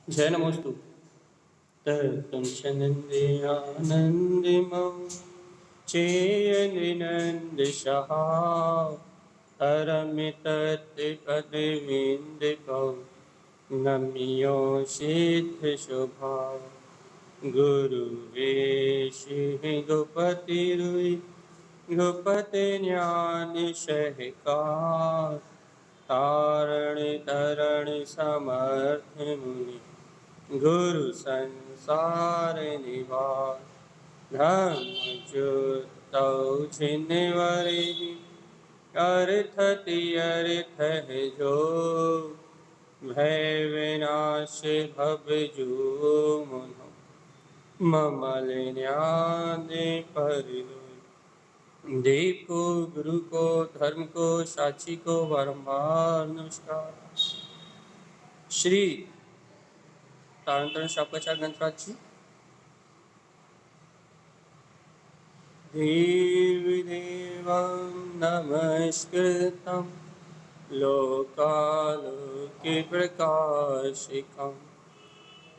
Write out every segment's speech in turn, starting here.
जय नमोस्तु। तर्तं शनन्द्यानन्दिमं चेयनिनन्दिशः हरमितत्पदविन्दिकं नम्यो सिद्धशुभा गुरुवेशिः गुपतिरुयि गुपति ज्ञानिशहिकार तारणी तरणि समर्थ मुनि गुरु संसार निवार धम्मजुतौ छिन्नवरिहि अर्थ तियर्थ है जो भय विनाश भव जो मुनो ममलिन्यादि परिदो देव को गुरु को धर्म को साक्षी को बारंबार नमस्कार। श्री तारंतरण शापकाचार्य ग्रंथराज जी देवदेवं नमस्कृतं लोकालोकप्रकाशिकं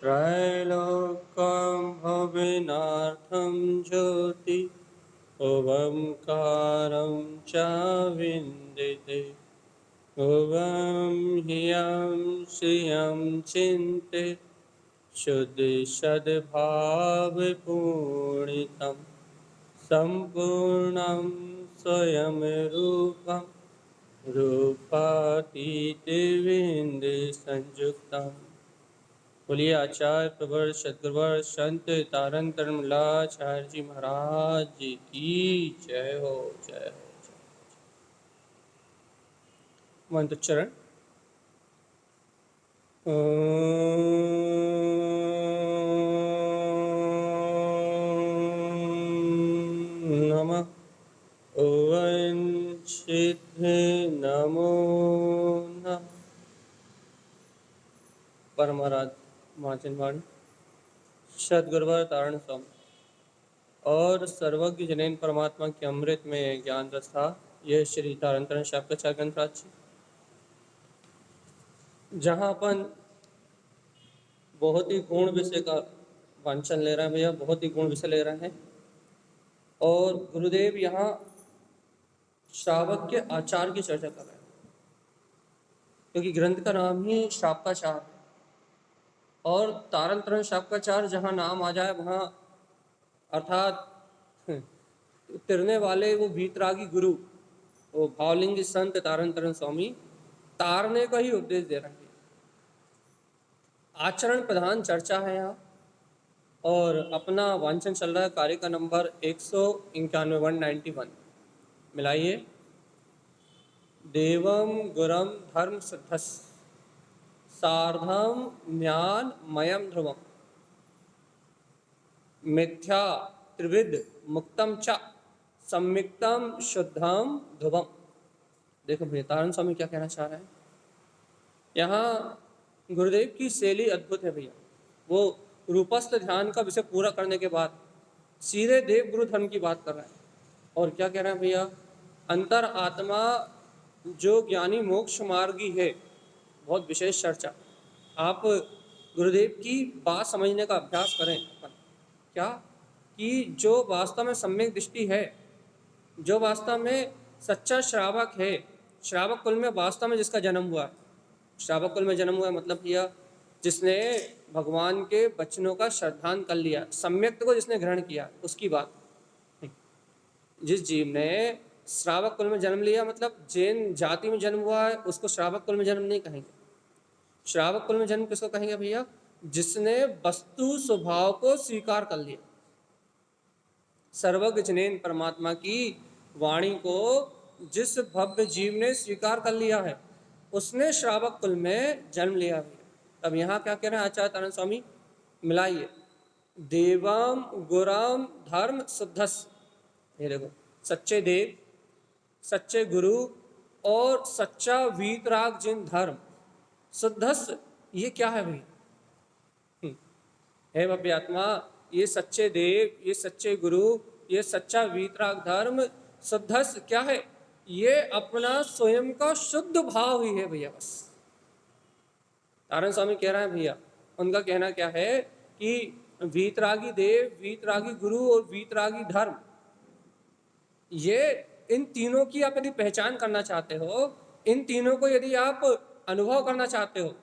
त्रैलोक्यं भुवनार्थं ज्योति ओंकारं च विन्दते ओं ह्रियं श्रियं चिन्ते शुद्धसद्भावपूर्णितं सम्पूर्णं स्वयं रूपं रूपातीतविन्दुसंयुक्तं। बोलिए आचार्य प्रवर सद्गुरुवर संत तारण तरणमूलाचार्य जी महाराज जी की जय हो, जय हो, जय। मंत्रोच्चारण। नमः ओं सिद्धे नमो नमः। परमाराध्य महाजनवाणी सद्गुरुवर तारण स्वामी और सर्वज्ञ जनेन परमात्मा के अमृत में ज्ञान रसा यह श्री तारंतरण शापकाचार्य ग्रंथराज जी, जहाँ अपन बहुत ही गुण विषय का वांछन ले रहे हैं भैया, बहुत ही गुण विषय ले रहे हैं। और गुरुदेव यहाँ श्रावक के आचार की चर्चा कर रहे हैं, क्योंकि ग्रंथ का नाम ही शापकाचार है। और तारंतरण शापकाचार जहाँ नाम आ जाए वहाँ अर्थात तिरने वाले वो वीतरागी गुरु, वो भावलिंग संत तारंतरण स्वामी तारने का ही उपदेश दे रहे हैं। आचरण प्रधान चर्चा है यहाँ, और अपना वांछन चल रहा है कार्य का नंबर 191 मिलाइए। देवम गुरम धर्म सिद्धस सार्धम ज्ञान मयम ध्रुवम मिथ्या त्रिविद मुक्तम च सम्मिक्तम शुद्धम ध्रुवम। देखो भैया तारण स्वामी क्या कहना चाह रहे हैं यहाँ। गुरुदेव की शैली अद्भुत है भैया। वो रूपस्थ ध्यान का विषय पूरा करने के बाद सीधे देव गुरु धर्म की बात कर रहे हैं। और क्या कह रहे हैं भैया, अंतर आत्मा जो ज्ञानी मोक्ष मार्गी है, बहुत विशेष चर्चा। आप गुरुदेव की बात समझने का अभ्यास करें। क्या कि जो वास्तव में सम्यक दृष्टि है, जो वास्तव में सच्चा श्रावक है, श्रावक कुल में वास्तव में जिसका जन्म हुआ है, श्रावक कुल में जन्म हुआ है मतलब भैया जिसने भगवान के वचनों का श्रद्धान कर लिया, सम्यक्त को जिसने ग्रहण किया, उसकी बात। जिस जीव ने श्रावक कुल में जन्म लिया मतलब जैन जाति में जन्म हुआ है, उसको श्रावक कुल में जन्म नहीं कहेंगे। श्रावक कुल में जन्म किसको कहेंगे भैया, जिसने वस्तु स्वभाव को स्वीकार कर लिया। सर्वज्ञ जनेन परमात्मा की वाणी को जिस भव्य जीव ने स्वीकार कर लिया है, उसने श्रावक कुल में जन्म लिया है। अब यहाँ क्या कह रहे हैं आचार्य तारण स्वामी, मिलाइए। देवम गुरम धर्म शुद्धस, ये देखो सच्चे देव, सच्चे गुरु और सच्चा वीतराग जिन धर्म, शुद्धस ये क्या है भाई, हे भव्य आत्मा, ये सच्चे देव, ये सच्चे गुरु, ये सच्चा वीतराग धर्म शुद्धस क्या है, ये अपना स्वयं का शुद्ध भाव ही है भैया। बस तारण स्वामी कह रहे हैं भैया, उनका कहना क्या है कि वीतरागी देव, वीतरागी गुरु और वीतरागी धर्म, ये इन तीनों की आप यदि पहचान करना चाहते हो, इन तीनों को यदि आप अनुभव करना चाहते हो,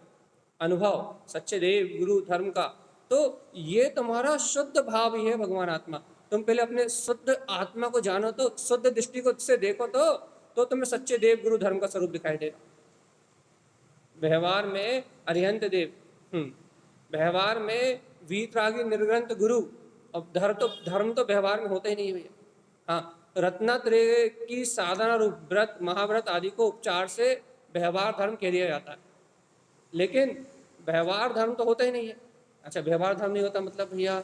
अनुभव सच्चे देव गुरु धर्म का, तो ये तुम्हारा शुद्ध भाव ही है भगवान आत्मा। तुम पहले अपने शुद्ध आत्मा को जानो, तो शुद्ध दृष्टि को से देखो, तो तुम्हें सच्चे देव गुरु धर्म का स्वरूप दिखाई देगा। व्यवहार में अरिहंत देव, व्यवहार में वीतरागी निर्ग्रंथ गुरु। अब धर्म तो व्यवहार में होता ही नहीं भैया। हाँ, रत्नात्रय की साधना रूप व्रत, महाव्रत आदि को उपचार से व्यवहार धर्म कह दिया जाता है, लेकिन व्यवहार धर्म तो होता ही नहीं है। अच्छा, व्यवहार धर्म नहीं होता मतलब भैया,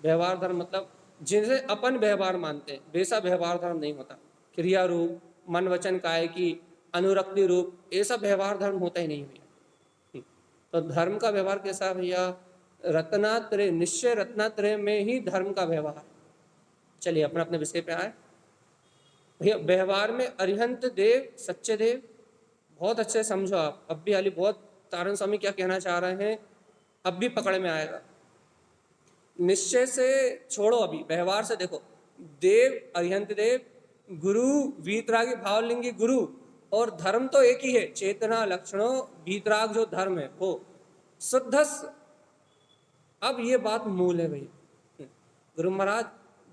व्यवहार धर्म मतलब जिसे अपन व्यवहार मानते हैं वैसा व्यवहार धर्म नहीं होता। क्रिया रूप, मन वचन काय की अनुरक्ति रूप, ऐसा व्यवहार धर्म होता ही नहीं भैया। तो धर्म का व्यवहार कैसा है भैया? रत्नात्रय, निश्चय रत्नात्रय में ही धर्म का व्यवहार। चलिए अपने अपने विषय पे आए भैया। व्यवहार में अरिहंत देव, सच्चे देव, बहुत अच्छे समझो आप। अब भी हाली बहुत तारण स्वामी क्या कहना चाह रहे हैं अब भी पकड़ में आएगा। निश्चय से छोड़ो, अभी व्यवहार से देखो। देव अरिहंत देव, गुरु वीतरागी भावलिंगी गुरु, और धर्म तो एक ही है, चेतना लक्षणों वीतराग जो धर्म है वो शुद्धस। अब ये बात मूल है भैया। गुरु महाराज,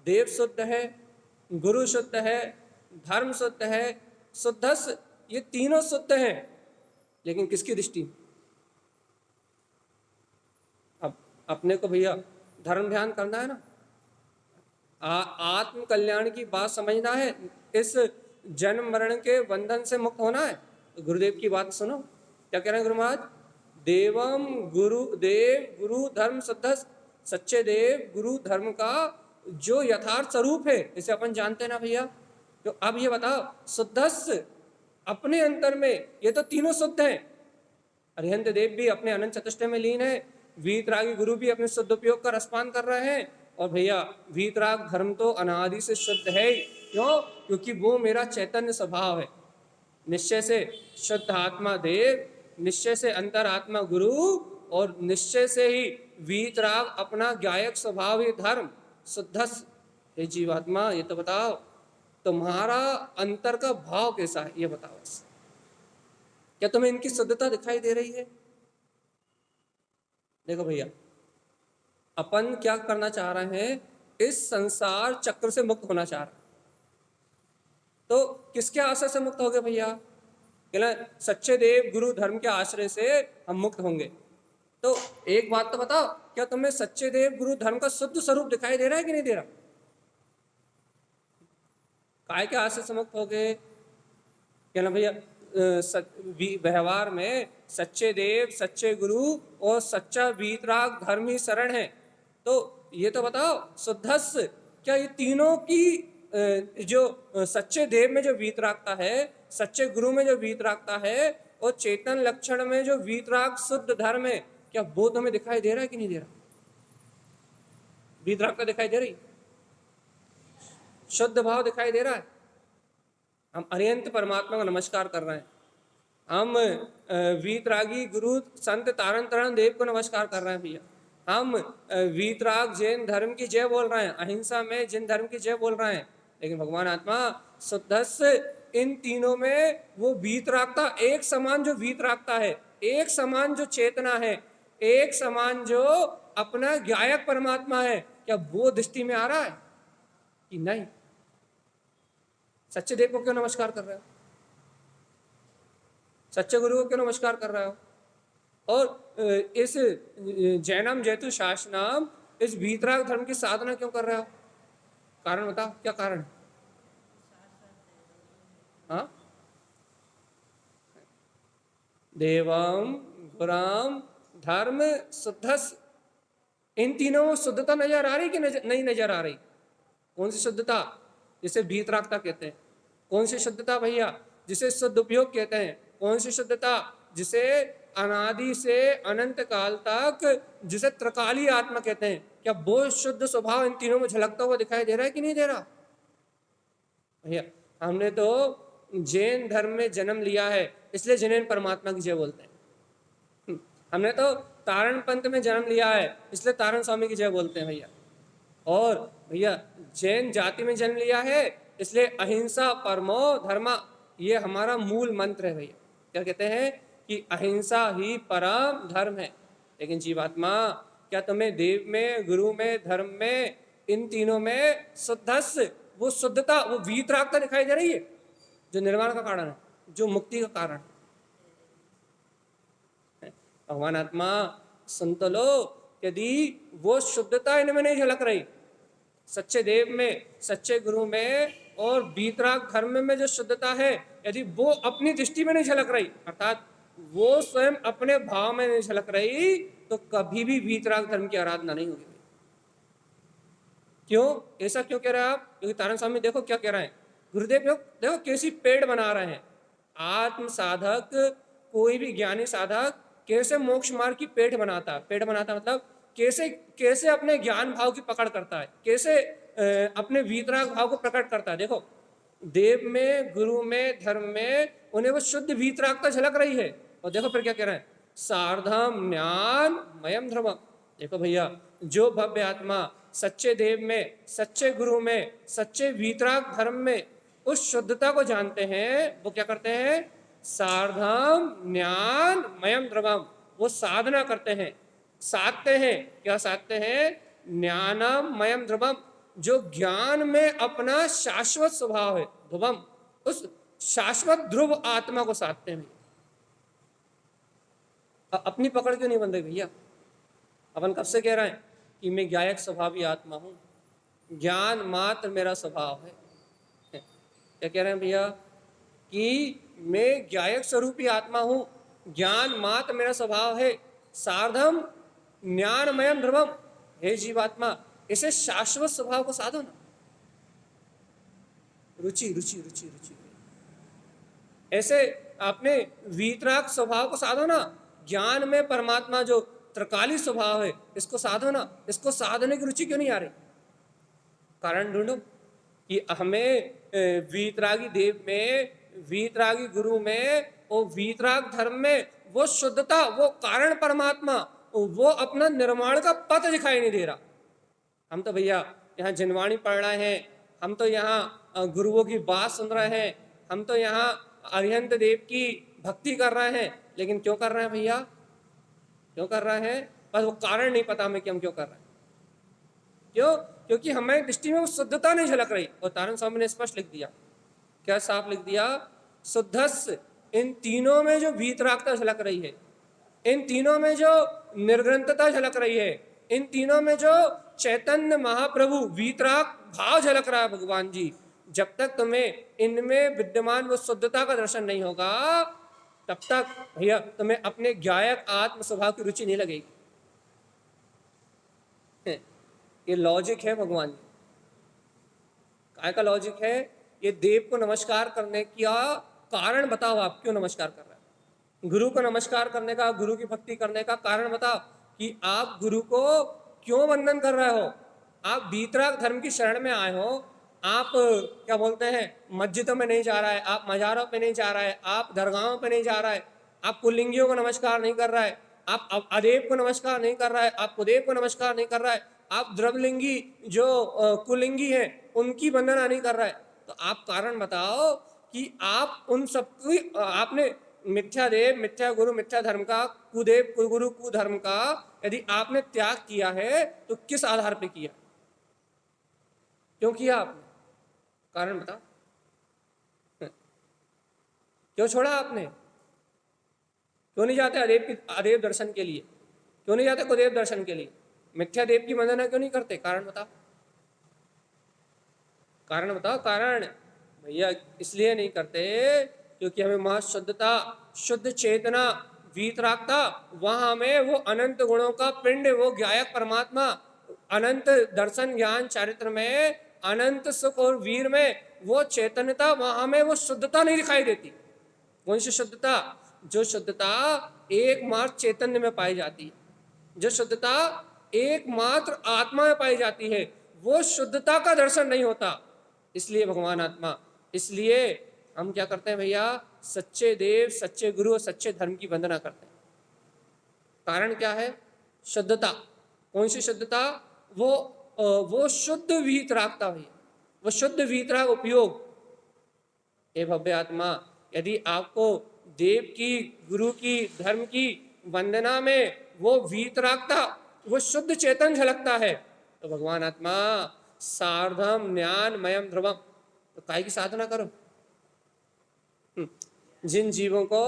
देव शुद्ध है, गुरु शुद्ध है, धर्म शुद्ध है, शुद्धस, ये तीनों शुद्ध हैं, लेकिन किसकी दृष्टि? अब अपने को भैया धर्म ध्यान करना है ना, आत्म कल्याण की बात समझना है, इस जन्म मरण के बंधन से मुक्त होना है। तो गुरुदेव की बात सुनो, क्या कह रहे हैं गुरु महाराज? देवम गुरु देव गुरु धर्म शुद्धस, सच्चे देव गुरु धर्म का जो यथार्थ स्वरूप है, इसे अपन जानते हैं ना भैया। तो अब ये बताओ, शुद्धस अपने अंतर में ये तो तीनों शुद्ध हैं। अरिहंत देव भी अपने अनंत चतुष्टय में लीन है, वीतरागी गुरु भी अपने शुद्ध उपयोग का रसपान कर रहे हैं, और भैया वीतराग धर्म तो अनादि से शुद्ध है। क्यों? क्योंकि वो मेरा चैतन्य स्वभाव है। निश्चय से शुद्ध आत्मा देव, निश्चय से अंतर आत्मा गुरु, और निश्चय से ही वीतराग अपना गायक स्वभाव ही धर्म शुद्धस। हे जीवात्मा, ये तो बताओ तुम्हारा अंतर का भाव कैसा है, ये बताओ। क्या तुम्हें इनकी शुद्धता दिखाई दे रही है? देखो भैया, अपन क्या करना चाह रहे हैं? इस संसार चक्र से मुक्त होना चाह रहे हैं। तो किसके आश्रय से मुक्त होंगे भैया? कहना सच्चे देव गुरु धर्म के आश्रय से हम मुक्त होंगे। तो एक बात तो बताओ, क्या तुम्हें सच्चे देव गुरु धर्म का शुद्ध स्वरूप दिखाई दे रहा है कि नहीं दे रहा? काय के आश्रय से मुक्त हो गए? कहना भैया व्यवहार में सच्चे देव, सच्चे गुरु और सच्चा वीतराग धर्म ही शरण है। तो ये तो बताओ शुद्धस, क्या ये तीनों की जो सच्चे देव में जो वीतरागता है, सच्चे गुरु में जो वीतरागता है, और चेतन लक्षण में जो वीतराग शुद्ध धर्म है, क्या वो तुम्हें दिखाई दे रहा है कि नहीं दे रहा? वीतरागता दिखाई दे रही, शुद्ध भाव दिखाई दे रहा है। हम अरिहंत परमात्मा को नमस्कार कर रहे हैं, हम वीतरागी गुरु संत तारण तरण देव को नमस्कार कर रहे हैं भैया, हम वीतराग जैन धर्म की जय बोल रहे हैं, अहिंसा में जैन धर्म की जय बोल रहे हैं, लेकिन भगवान आत्मा शुद्धस, इन तीनों में वो वीतरागता एक समान, जो वीतरागता है, एक समान जो चेतना है, एक समान जो अपना गायक परमात्मा है, क्या वो दृष्टि में आ रहा है कि नहीं? सच्चे देव को क्यों नमस्कार कर रहे हो? सच्चे गुरु को क्यों नमस्कार कर रहे हो? और इस जैनम जैतु शासनम, इस वीतराग धर्म की साधना क्यों कर रहे हो? कारण बताओ, क्या कारण है? हाँ, देवम गुराम धर्म शुद्धस, इन तीनों में शुद्धता नजर आ रही कि नहीं नजर आ रही? कौन सी शुद्धता? जिसे वीतरागता कहते हैं। कौन सी शुद्धता भैया? जिसे शुद्ध उपयोग कहते हैं। कौन सी शुद्धता? जिसे अनादि से अनंत काल तक, जिसे त्रिकाली आत्मा कहते हैं। क्या वो शुद्ध स्वभाव इन तीनों में झलकता हुआ दिखाई दे रहा है कि नहीं दे रहा भैया? हमने तो जैन धर्म में जन्म लिया है, इसलिए जैन परमात्मा की जय बोलते हैं। हमने तो तारण पंथ में जन्म लिया है इसलिए तारण स्वामी की जय बोलते हैं भैया। और भैया जैन जाति में जन्म लिया है इसलिए अहिंसा परमो धर्मा, ये हमारा मूल मंत्र है भैया। क्या कहते हैं कि अहिंसा ही परम धर्म है। लेकिन जीवात्मा, क्या तुम्हें देव में, गुरु में, धर्म में, इन तीनों में शुद्धस्य, वो शुद्धता, वो वीतरागता दिखाई दे रही है जो निर्वाण का कारण है, जो मुक्ति का कारण है। भगवान आत्मा सुन तो लो, यदि वो शुद्धता इनमें नहीं झलक रही, सच्चे देव में, सच्चे गुरु में और वीतराग धर्म में जो शुद्धता है, यदि वो अपनी दृष्टि में नहीं झलक रही, अर्थात वो स्वयं अपने भाव में नहीं झलक रही, तो कभी भी वीतराग धर्म की आराधना नहीं होगी। क्यों ऐसा क्यों कह रहे हैं आप? क्योंकि तारण स्वामी देखो क्या कह रहे हैं, गुरुदेव देखो कैसी पेड़ बना रहे हैं। आत्म साधक, कोई भी ज्ञानी साधक कैसे मोक्ष मार्ग की पेड़ बनाता है। पेड़ बनाता मतलब कैसे कैसे अपने ज्ञान भाव की पकड़ करता है, कैसे अपने वीतराग भाव को प्रकट करता है। देखो देव में, गुरु में, धर्म में उन्हें वो शुद्ध वीतरागता झलक रही है। और देखो फिर क्या कह रहे हैं, सार्धम ज्ञान मयम धर्म। देखो भैया, जो भव्य आत्मा सच्चे देव में, सच्चे गुरु में, सच्चे वीतराग धर्म में उस शुद्धता को जानते हैं, वो क्या करते हैं, सार्धम ज्ञान मयम द्रवम, वो साधना करते हैं, साधते हैं। क्या साधते हैं? ज्ञानम मयम द्रवम, जो ज्ञान में अपना शाश्वत स्वभाव है, ध्रुवम, उस शाश्वत ध्रुव आत्मा को साधते हैं। अपनी पकड़ क्यों नहीं बन रही भैया? अपन कब से कह रहे हैं कि मैं ज्ञायक स्वभावी आत्मा हूं, ज्ञान मात्र मेरा स्वभाव है। क्या कह रहे हैं भैया कि मैं ज्ञायक स्वरूपी आत्मा हूं, ज्ञान मात्र मेरा स्वभाव है, सार्धम ज्ञानमयम ध्रुवम। हे जीवात्मा, इसे शाश्वत स्वभाव को साधो ना। रुचि रुचि रुचि रुचि, ऐसे आपने वीतराग स्वभाव को साधो ना। ज्ञान में परमात्मा जो त्रिकाली स्वभाव है, इसको साधो ना। इसको साधने की रुचि क्यों नहीं आ रही? कारण ढूंढो कि हमें वीतरागी देव में, वीतरागी गुरु में और वीतराग धर्म में वो शुद्धता, वो कारण परमात्मा, वो अपना निर्माण का पथ दिखाई नहीं दे रहा। हम तो भैया यहाँ जिनवाणी पढ़ रहे हैं, हम तो यहाँ गुरुओं की बात सुन रहे हैं, हम तो यहाँ अरिहंत देव की भक्ति कर रहे हैं, लेकिन क्यों कर रहे हैं भैया? क्यों कर रहे हैं? बस वो कारण नहीं पता हमें कि हम क्यों कर रहे हैं। क्यों? क्योंकि हमारी दृष्टि में वो शुद्धता नहीं झलक रही। और तारण स्वामी ने स्पष्ट लिख दिया, क्या साफ लिख दिया, शुद्धस्य, इन तीनों में जो वीतरागता झलक रही है, इन तीनों में जो निर्ग्रंथता झलक रही है, इन तीनों में जो चैतन्य महाप्रभु वीतराग भाव झलक रहा है भगवान जी, जब तक तुम्हें इनमें विद्यमान वो शुद्धता का दर्शन नहीं होगा, तब तक भैया तुम्हें अपने ज्ञायक आत्म स्वभाव की रुचि नहीं लगेगी। ये लॉजिक है भगवान जी। काय का लॉजिक है? ये देव को नमस्कार करने का कारण बताओ, आप क्यों नमस्कार कर रहे हैं? गुरु को नमस्कार करने का, गुरु की भक्ति करने का कारण बताओ कि आप गुरु को क्यों वंदन कर रहे हो। आप वीतराग धर्म की शरण में आए हो, आप क्या बोलते हैं, मस्जिदों में नहीं जा रहा है, आप मजारों पे नहीं जा रहा है, आप दरगाहों पे नहीं जा रहा है, आप कुलिंगियों को नमस्कार नहीं कर रहा है, आप अदेव को नमस्कार नहीं कर रहा है, आप कुदेव को नमस्कार नहीं कर रहा है, आप द्रवलिंगी जो कुलिंगी हैं उनकी वंदना नहीं कर रहा है। तो आप कारण बताओ कि आप उन सबकी, आपने मिथ्या देव, मिथ्या गुरु, मिथ्या धर्म का, कुदेव कुगुरु कुधर्म का यदि आपने त्याग किया है तो किस आधार पे किया, क्यों किया आपने? कारण बताओ, क्यों छोड़ा आपने? क्यों नहीं जाते अदेव दर्शन के लिए? क्यों नहीं जाते कुदेव दर्शन के लिए? मिथ्या देव की वंदना क्यों नहीं करते? कारण बताओ, कारण बताओ। कारण भैया इसलिए नहीं करते क्योंकि हमें महाशुद्धता, शुद्ध चेतना, वीतरागता, वहां हमें वो अनंत गुणों का पिंड, वो ज्ञायक परमात्मा, अनंत दर्शन ज्ञान चारित्र में, अनंत सुख और वीर में वो चैतन्यता, वहां हमें वो शुद्धता नहीं दिखाई देती। कौन सी शुद्धता? जो शुद्धता एकमात्र चैतन्य में पाई जाती है, जो शुद्धता एकमात्र आत्मा में पाई जाती है, वो शुद्धता का दर्शन नहीं होता। इसलिए भगवान आत्मा, इसलिए हम क्या करते हैं भैया, सच्चे देव, सच्चे गुरु और सच्चे धर्म की वंदना करते हैं। कारण क्या है? शुद्धता। कौन सी शुद्धता? वो शुद्ध वीतरागता हुई, वो शुद्ध वीतराग उपयोग। हे भव्य आत्मा, यदि आपको देव की, गुरु की, धर्म की वंदना में वो वीतरागता, वो शुद्ध चेतन झलकता है, तो भगवान आत्मा सार्धम ज्ञान मयम ध्रुवम, तो काय की साधना करो। जिन जीवों को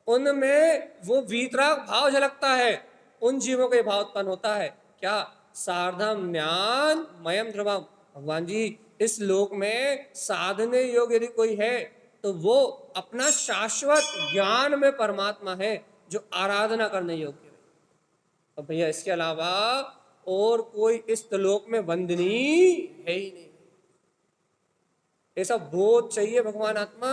उनमें वो वीतराग भाव झलकता है, उन जीवों को भाव उत्पन्न होता है क्या? सार्धम ज्ञान मयम ध्रुवम। भगवान जी, इस लोक में साधने योग्य यदि कोई है तो वो अपना शाश्वत ज्ञान में परमात्मा है, जो आराधना करने योग्य है। और भैया इसके अलावा और कोई इस लोक में वंदनीय है ही नहीं। ऐसा बोध चाहिए भगवान आत्मा,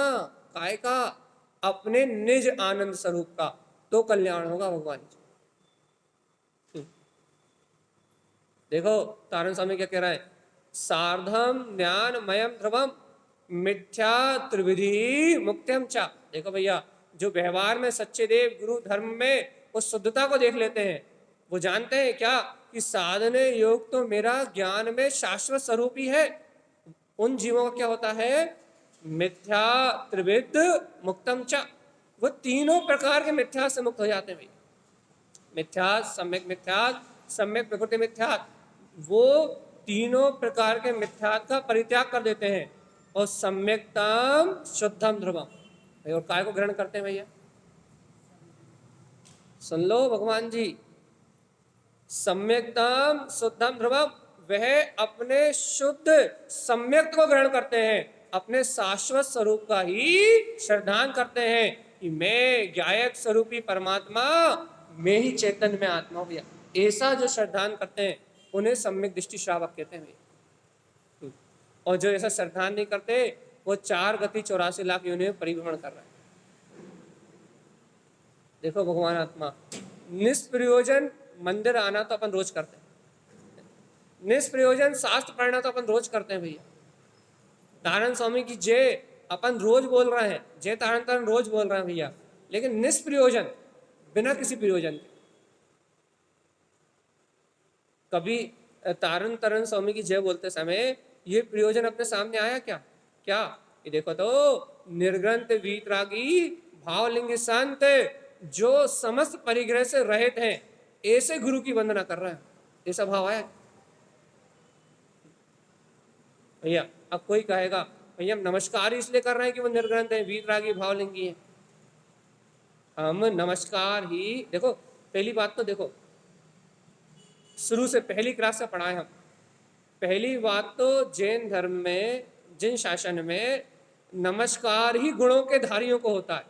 काय का? अपने निज आनंद स्वरूप का, तो कल्याण होगा भगवान जी। देखो तारण स्वामी क्या कह रहा है? सार्धम ज्ञान मयम ध्रुवम मिथ्या त्रिविधि मुक्त्यम चा। देखो भैया, जो व्यवहार में सच्चे देव गुरु धर्म में उस शुद्धता को देख लेते हैं, वो जानते हैं क्या कि साधने योग तो मेरा ज्ञान में शाश्वत स्वरूप ही है। उन जीवों का क्या होता है? मिथ्या त्रिविध मुक्तम च, वो तीनों प्रकार के मिथ्या से मुक्त हो जाते हैं भैया। मिथ्या, सम्यक प्रकृति मिथ्या, वो तीनों प्रकार के मिथ्या का परित्याग कर देते हैं और सम्यक्तम शुद्धम ध्रुवम, और काय को ग्रहण करते हैं भैया? सुन लो भगवान जी, सम्यक्तम शुद्धम ध्रुवम, वह अपने शुद्ध सम्यक को ग्रहण करते हैं, अपने शाश्वत स्वरूप का ही श्रद्धान करते हैं कि मैं ज्ञायक स्वरूपी परमात्मा, मैं ही चैतन्य में आत्मा हूं। ऐसा जो श्रद्धान करते हैं उन्हें सम्यक दृष्टि श्रावक कहते हैं। और जो ऐसा श्रद्धान नहीं करते वो 4 गति 84 लाख योनियों में परिभ्रमण कर रहे हैं। देखो भगवान आत्मा, निष्प्रयोजन मंदिर आना तो अपन रोज करते हैं, निष्प्रयोजन शास्त्र पढ़ना तो अपन रोज करते हैं भैया। तारण स्वामी की जय अपन रोज बोल रहे हैं, जय तारण तारण रोज बोल रहे हैं भैया, लेकिन निष्प्रयोजन, बिना किसी प्रयोजन के। कभी तारण तारण स्वामी की जय बोलते समय ये प्रयोजन अपने सामने आया क्या? क्या? ये देखो तो, निर्ग्रंथ वीतरागी भावलिंग संत जो समस्त परिग्रह से रहित हैं, ऐसे गुरु की वंदना कर रहे हैं, ऐसा भाव आया भैया? अब कोई कहेगा भैया हम नमस्कार इसलिए कर रहे हैं कि वो निर्ग्रंथ है, वीतरागी भावलिंगी है। हम नमस्कार ही, देखो पहली बात तो देखो, शुरू से पहली क्लास से पढ़ा है हम, पहली बात तो जैन धर्म में, जिन शासन में नमस्कार ही गुणों के धारियों को होता है,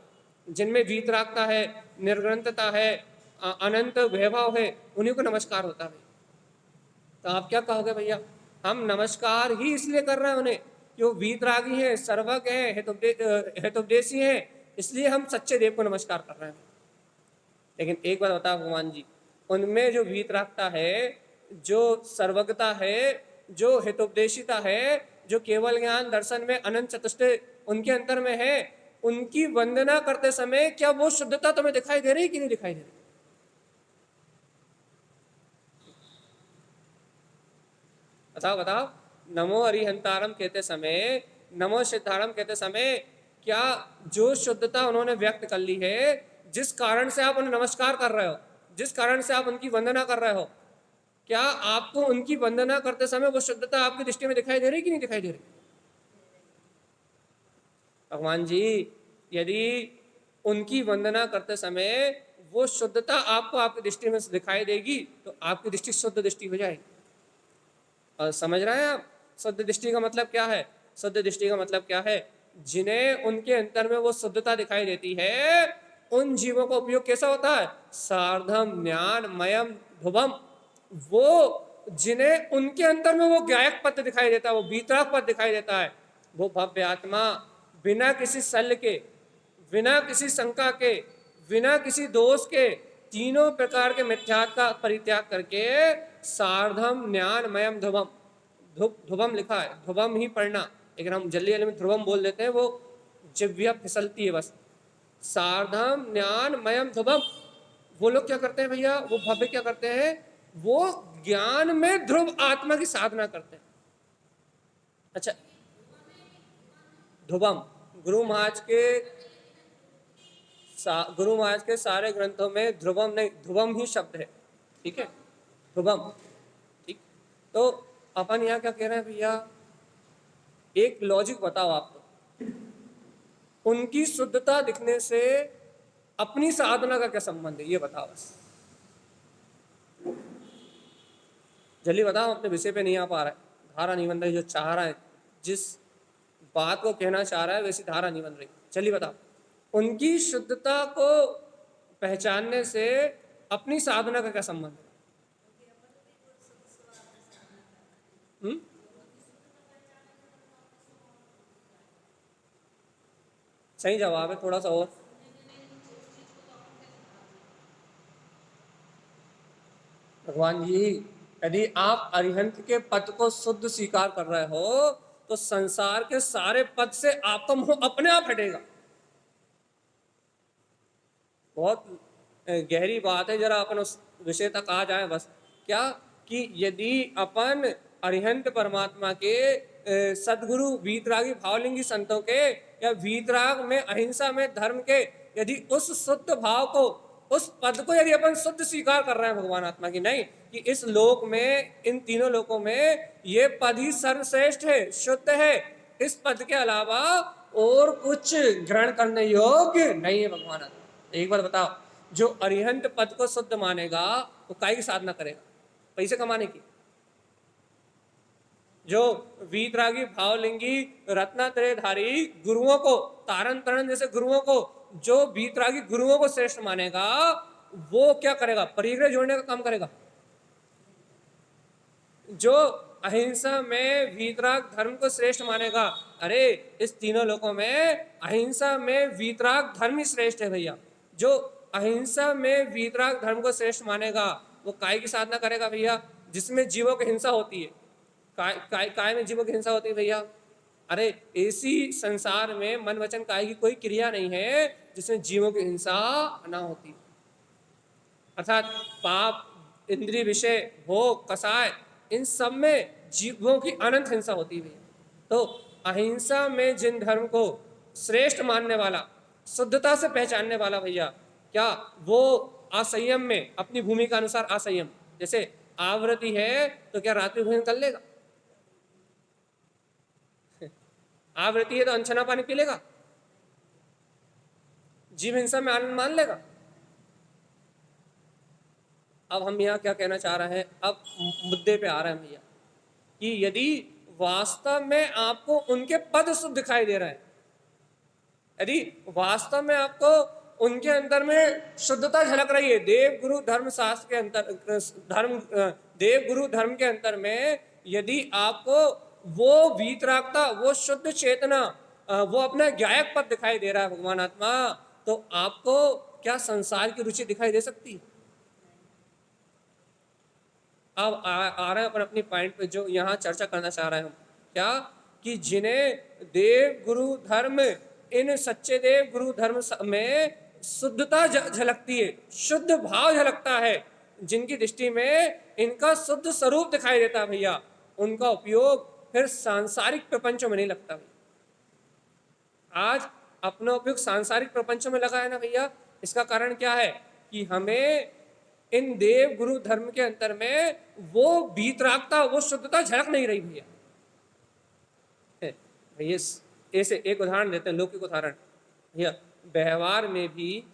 जिनमें वीतरागता है, निर्ग्रंथता है, अनंत वैभव है, उन्हीं को नमस्कार होता है। तो आप क्या कहोगे भैया? हम नमस्कार ही इसलिए कर रहे हैं उन्हें कि वो वीतरागी है, सर्वज्ञ है, हेतुपदेशी है, इसलिए हम सच्चे देव को नमस्कार कर रहे हैं। लेकिन एक बात बताओ भगवान जी, उनमें जो वीतरागता है, जो सर्वज्ञता है, जो हेतुपदेशिता है, जो केवल ज्ञान दर्शन में अनंत चतुष्टय उनके अंतर में है, उनकी वंदना करते समय क्या वो शुद्धता तुम्हें दिखाई दे रही कि नहीं दिखाई दे रही? बताओ बताओ। नमो अरिहंतारम कहते समय, नमो सिद्धारम कहते समय, क्या जो शुद्धता उन्होंने व्यक्त कर ली है, जिस कारण से आप उन्हें नमस्कार कर रहे हो, जिस कारण से आप उनकी वंदना कर रहे हो, क्या आपको उनकी वंदना करते समय वो शुद्धता आपकी दृष्टि में दिखाई दे रही कि नहीं दिखाई दे रही? भगवान जी, यदि उनकी वंदना करते समय वो शुद्धता आपको आपकी दृष्टि में दिखाई देगी तो आपकी दृष्टि शुद्ध दृष्टि हो जाएगी। और समझ रहे हैं आप शुद्ध दृष्टि का मतलब क्या है? शुद्ध दृष्टि का मतलब क्या है? जिन्हें उनके अंतर में वो शुद्धता दिखाई देती है, उन जीवों का उपयोग कैसा होता है? सार्धम ज्ञान मयम ध्रुवम। वो जिन्हें उनके अंतर में वो ज्ञायक पद दिखाई देता है, वो वीतराग पद दिखाई देता है, वो भव्य आत्मा बिना किसी शल्य के, बिना किसी शंका के, बिना किसी दोष के, तीनों प्रकार के मिथ्यात्व का परित्याग करके सार्धम ज्ञान मयम ध्रुवम, ध्रुवम लिखा है, ध्रुवम ही पढ़ना, लेकिन हम जल्दी जल्दी में ध्रुवम बोल देते हैं, वो जिव्या फिसलती है बस। सार्धम ज्ञान मयम ध्रुवम, वो लोग क्या करते हैं भैया, वो भव्य क्या करते हैं, वो ज्ञान में ध्रुव आत्मा की साधना करते हैं। अच्छा, ध्रुवम, गुरु महाराज के गुरु महाराज के सारे ग्रंथों में ध्रुवम नहीं, ध्रुवम ही शब्द है, ठीक है, ध्रुवम, ठीक। तो अपन यहाँ क्या कह रहे हैं भैया, एक लॉजिक बताओ आपको, उनकी शुद्धता दिखने से अपनी साधना का क्या संबंध है, ये बताओ बस, जल्दी बताओ, अपने विषय पे नहीं आ पा रहा है, धारा नहीं बन रही, जो चाह रहा है, जिस बात को कहना चाह रहा है वैसी धारा नहीं बन रही, चलिए बताओ, उनकी शुद्धता को पहचानने से अपनी साधना का क्या संबंध है? सही जवाब है, थोड़ा सा और। भगवान जी, यदि आप अरिहंत के पद को शुद्ध स्वीकार कर रहे हो तो संसार के सारे पद से आपका मुंह अपने आप हटेगा। बहुत गहरी बात है, जरा अपन उस विषय तक आ जाए बस। क्या कि यदि अपन अरिहंत परमात्मा के सदगुरु वीतरागी भावलिंगी संतों के या वीतराग में अहिंसा में धर्म के यदि उस शुद्ध भाव को, उस पद को यदि अपन शुद्ध स्वीकार कर रहे हैं भगवान आत्मा की, नहीं कि इस लोक में, इन तीनों लोकों में ये पद ही सर्वश्रेष्ठ है, शुद्ध है, इस पद के अलावा और कुछ ग्रहण करने योग्य नहीं है भगवान आत्मा। एक बार बताओ, जो अरिहंत पद को शुद्ध मानेगा वो काय की साधना करेगा? पैसे कमाने की। जो वीतरागी भावलिंगी रत्नात्रयधारी गुरुओं को, तारण तरण जैसे गुरुओं को, जो वीतरागी गुरुओं को श्रेष्ठ मानेगा वो क्या करेगा? परिग्रह जोड़ने का काम करेगा। जो अहिंसा में वीतराग धर्म को श्रेष्ठ मानेगा, अरे इस तीनों लोकों में अहिंसा में वीतराग धर्म ही श्रेष्ठ है भैया। जो अहिंसा में वीतराग धर्म को श्रेष्ठ मानेगा वो काय की साधना करेगा भैया? जिसमें जीवों की हिंसा होती है। काय में जीवों की हिंसा होती है भैया? अरे ऐसी संसार में मन वचन काय की कोई क्रिया नहीं है जिसमें जीवों की हिंसा ना होती। अर्थात पाप, इंद्रिय विषय, भोग, कसाय, इन सब में जीवों की अनंत हिंसा होती है। तो अहिंसा में जिन धर्म को श्रेष्ठ मानने वाला, शुद्धता से पहचानने वाला भैया, क्या वो असंयम में अपनी भूमि का अनुसार असंयम, जैसे आवृत्ति है तो क्या रात्रि भोजन कर लेगा? आवृत्ति है तो अनछना पानी पी लेगा? जीव हिंसा में आनंद मान लेगा? अब हम यहाँ क्या कहना चाह रहे हैं, अब मुद्दे पे आ रहे हैं भैया, कि यदि वास्तव में आपको उनके पद शुद्ध दिखाई दे रहे हैं, यदि वास्तव में आपको उनके अंदर में शुद्धता झलक रही है, देव गुरु धर्म शास्त्र के अंतर, धर्म देव गुरु धर्म के अंतर में यदि आपको वो वीतरागता, वो शुद्ध चेतना, वो अपना ज्ञायक पद दिखाई दे रहा है भगवान आत्मा, तो आपको क्या संसार की रुचि दिखाई दे सकती है? अब आ रहे हैं अपन अपनी पॉइंट पे, जो यहाँ चर्चा करना चाह रहे हैं हम, क्या कि जिन्हें देव गुरु धर्म, इन सच्चे देव गुरु धर्म में शुद्धता झलकती है, शुद्ध भाव झलकता है, जिनकी दृष्टि में इनका शुद्ध स्वरूप दिखाई देता है भैया, उनका उपयोग फिर सांसारिक प्रपंचों में नहीं लगता भैया। आज अपना उपयोग सांसारिक प्रपंचों में लगा है ना भैया, इसका कारण क्या है कि हमें इन देव गुरु धर्म के अंतर में वो वीतरागता, वो शुद्धता झलक नहीं रही भैया। भैया ऐसे एक उदाहरण देते हैं, लौकिक उदाहरण भैया, व्यवहार में भी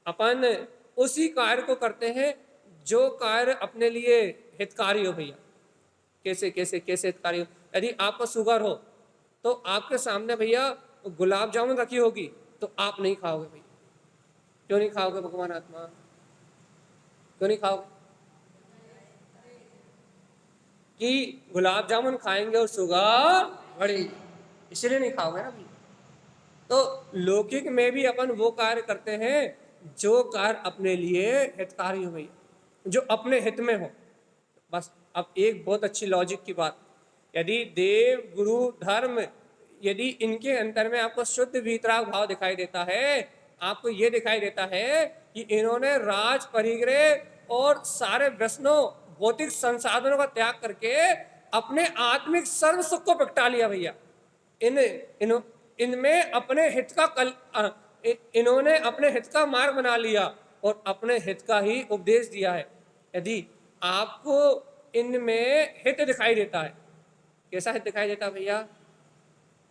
अपन उसी कार्य को करते हैं जो कार्य अपने लिए हितकारी हो भैया। कैसे कैसे कैसे हितकारी हो? यदि आपको शुगर हो तो आपके सामने भैया गुलाब जामुन रखी होगी तो आप नहीं खाओगे भैया। क्यों नहीं खाओगे भगवान आत्मा? क्यों नहीं खाओगे? कि गुलाब जामुन खाएंगे और शुगर बढ़ेगी, इसलिए नहीं खाओगे ना भैया। तो लौकिक में भी अपन वो कार्य करते हैं जो कार्य अपने लिए हितकारी हो भैया, जो अपने हित में हो बस। अब एक बहुत अच्छी लॉजिक की बात, यदि देव गुरु धर्म, यदि इनके अंतर में आपको शुद्ध वीतराग भाव दिखाई देता है, आपको ये दिखाई देता है कि इन्होंने राज परिग्रह और सारे व्यसनों भौतिक संसाधनों का त्याग करके अपने आत्मिक सर्व सुख को प्रगटा लिया भैया। इनमें अपने हित का इन्होंने अपने हित का मार्ग बना लिया और अपने हित का ही उपदेश दिया है। यदि आपको इनमें हित दिखाई देता है, कैसा हित दिखाई देता है भैया?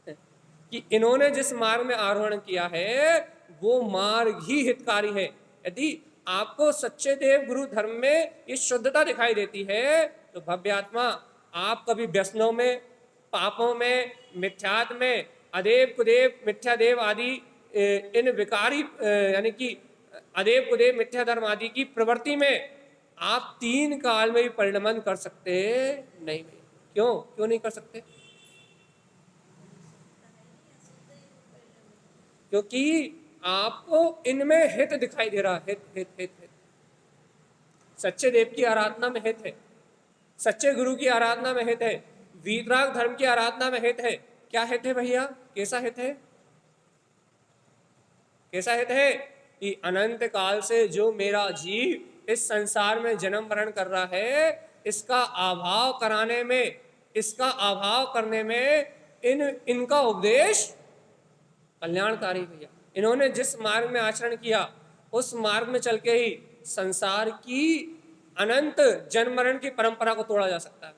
कि इन्होंने जिस मार्ग में आरोहण किया है वो मार्ग ही हितकारी है। यदि आपको सच्चे देव गुरु धर्म में ये शुद्धता दिखाई देती है तो भव्य आत्मा आप कभी व्यसनों में, पापों में, मिथ्यात्व में, अदेव कुदेव मिथ्या देव आदि इन विकारी यानी कि अदेव कुदेव मिथ्या धर्म आदि की प्रवृत्ति में आप 3 काल में भी परिणमन कर सकते नहीं। क्यों नहीं कर सकते? क्योंकि आपको इनमें हित दिखाई दे रहा है। हित सच्चे देव की आराधना में हित है, सच्चे गुरु की आराधना में हित है, वीतराग धर्म की आराधना में हित है। क्या हित है भैया? कैसा हित है? कैसा हित है? कि अनंत काल से जो मेरा जीव इस संसार में जन्म मरण कर रहा है, इसका अभाव कराने में, इसका अभाव करने में इनका उपदेश कल्याणकारी भैया। इन्होंने जिस मार्ग में आचरण किया उस मार्ग में चल के ही संसार की अनंत जन्म मरण की परंपरा को तोड़ा जा सकता है।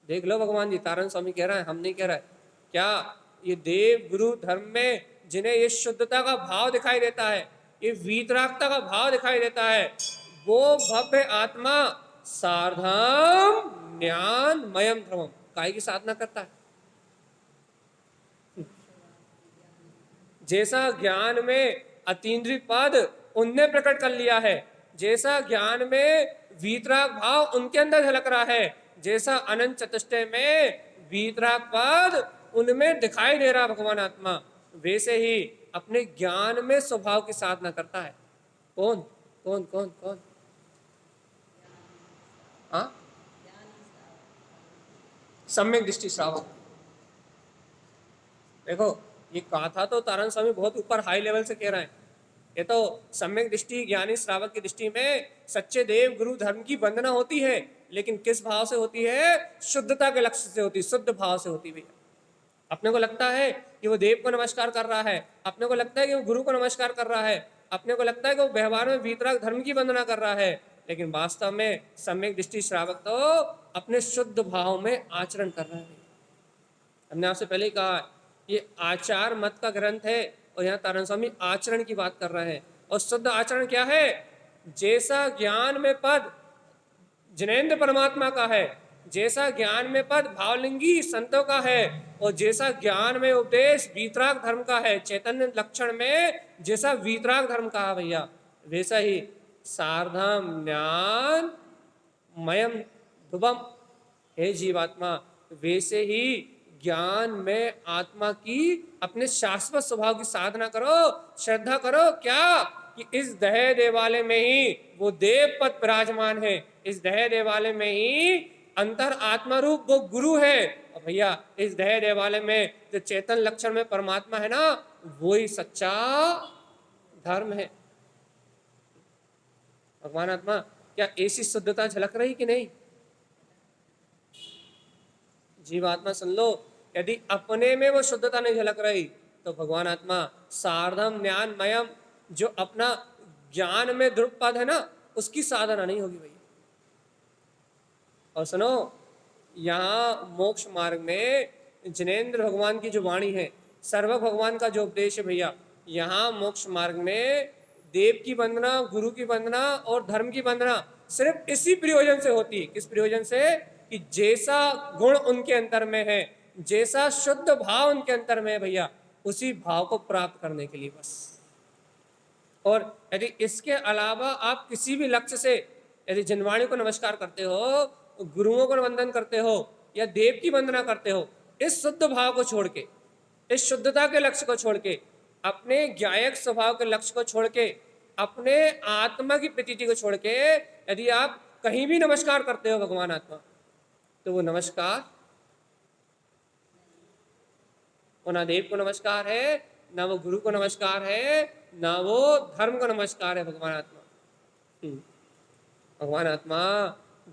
देख लो, भगवान जी तारण स्वामी कह रहा है, हम नहीं कह रहा है। क्या ये देव गुरु धर्म में जिन्हें ये शुद्धता का भाव दिखाई देता है, ये वीतरागता का भाव दिखाई देता है, वो भव्य आत्मा सार्धम ज्ञान मयम ध्रुवम काय की साधना करता है। जैसा ज्ञान में अतीन्द्रिय पद उनने प्रकट कर लिया है, जैसा ज्ञान में वीतराग भाव उनके अंदर झलक रहा है, जैसा अनंत चतुष्टय में वीतराग पद उनमें दिखाई दे रहा भगवान आत्मा, वैसे ही अपने ज्ञान में स्वभाव की साधना करता है। कौन कौन कौन कौन? हाँ, सम्यक दृष्टि श्रावक। देखो, ये कहा था तो तारण स्वामी बहुत ऊपर हाई लेवल से कह रहे हैं। ये तो सम्यक दृष्टि ज्ञानी श्रावक की दृष्टि में सच्चे देव गुरु धर्म की वंदना होती है, लेकिन किस भाव से होती है? शुद्धता के लक्ष्य से होती, शुद्ध भाव से होती भैया। अपने को लगता है कि वो देव को नमस्कार कर रहा है, अपने को लगता है कि वो गुरु को नमस्कार कर रहा है, अपने को लगता है कि वो व्यवहार में वीतराग धर्म की वंदना कर रहा है, लेकिन वास्तव में सम्यक दृष्टि श्रावक तो अपने शुद्ध भाव में आचरण कर रहा है। हमने आपसे पहले ही कहा, ये आचार मत का ग्रंथ है और यहाँ तारण स्वामी आचरण की बात कर रहे हैं। और शुद्ध आचरण क्या है? जैसा ज्ञान में पद जिनेन्द्र परमात्मा का है, जैसा ज्ञान में पद भावलिंगी संतों का है, और जैसा ज्ञान में उपदेश वीतराग धर्म का है, चैतन्य लक्षण में जैसा वीतराग धर्म का है भैया, वैसा ही सार्धम ज्ञान मयम ध्रुवम, हे जीवात्मा वैसे ही ज्ञान में आत्मा की अपने शाश्वत स्वभाव की साधना करो, श्रद्धा करो। क्या कि इस दहे देवालय में ही वो देव पद विराजमान है, इस दहे देवालय में ही अंतर आत्मा रूप वो गुरु है। और भैया इस दहे देवालय में जो चेतन लक्षण में परमात्मा है ना, वो ही सच्चा धर्म है। भगवान आत्मा क्या ऐसी शुद्धता झलक रही कि नहीं? जीवात्मा सुन लो, यदि अपने में वो शुद्धता नहीं झलक रही तो भगवान आत्मा सार्धम ज्ञान मयम जो अपना ज्ञान में ध्रुव पद है ना, उसकी साधना नहीं होगी भैया। और सुनो, यहाँ मोक्ष मार्ग में जिनेन्द्र भगवान की जो वाणी है, सर्वक भगवान का जो उपदेश है भैया, यहाँ मोक्ष मार्ग में देव की वंदना, गुरु की वंदना और धर्म की वंदना सिर्फ इसी प्रयोजन से होती है। किस प्रयोजन से? कि जैसा गुण उनके अंतर में है, जैसा शुद्ध भाव उनके अंतर में है भैया, उसी भाव को प्राप्त करने के लिए बस। और यदि इसके अलावा आप किसी भी लक्ष्य से यदि जिनवाणी को नमस्कार करते हो, गुरुओं को वंदन करते हो या देव की वंदना करते हो, इस शुद्ध भाव को छोड़ के, इस शुद्धता के लक्ष्य को छोड़ के, अपने ज्ञायक स्वभाव के लक्ष्य को छोड़ के, अपने आत्मा की प्रतीति को छोड़ के यदि आप कहीं भी नमस्कार करते हो भगवान आत्मा, तो वो नमस्कार वो ना देव को नमस्कार है, ना वो गुरु को नमस्कार है, ना वो धर्म को नमस्कार है भगवान आत्मा। भगवान आत्मा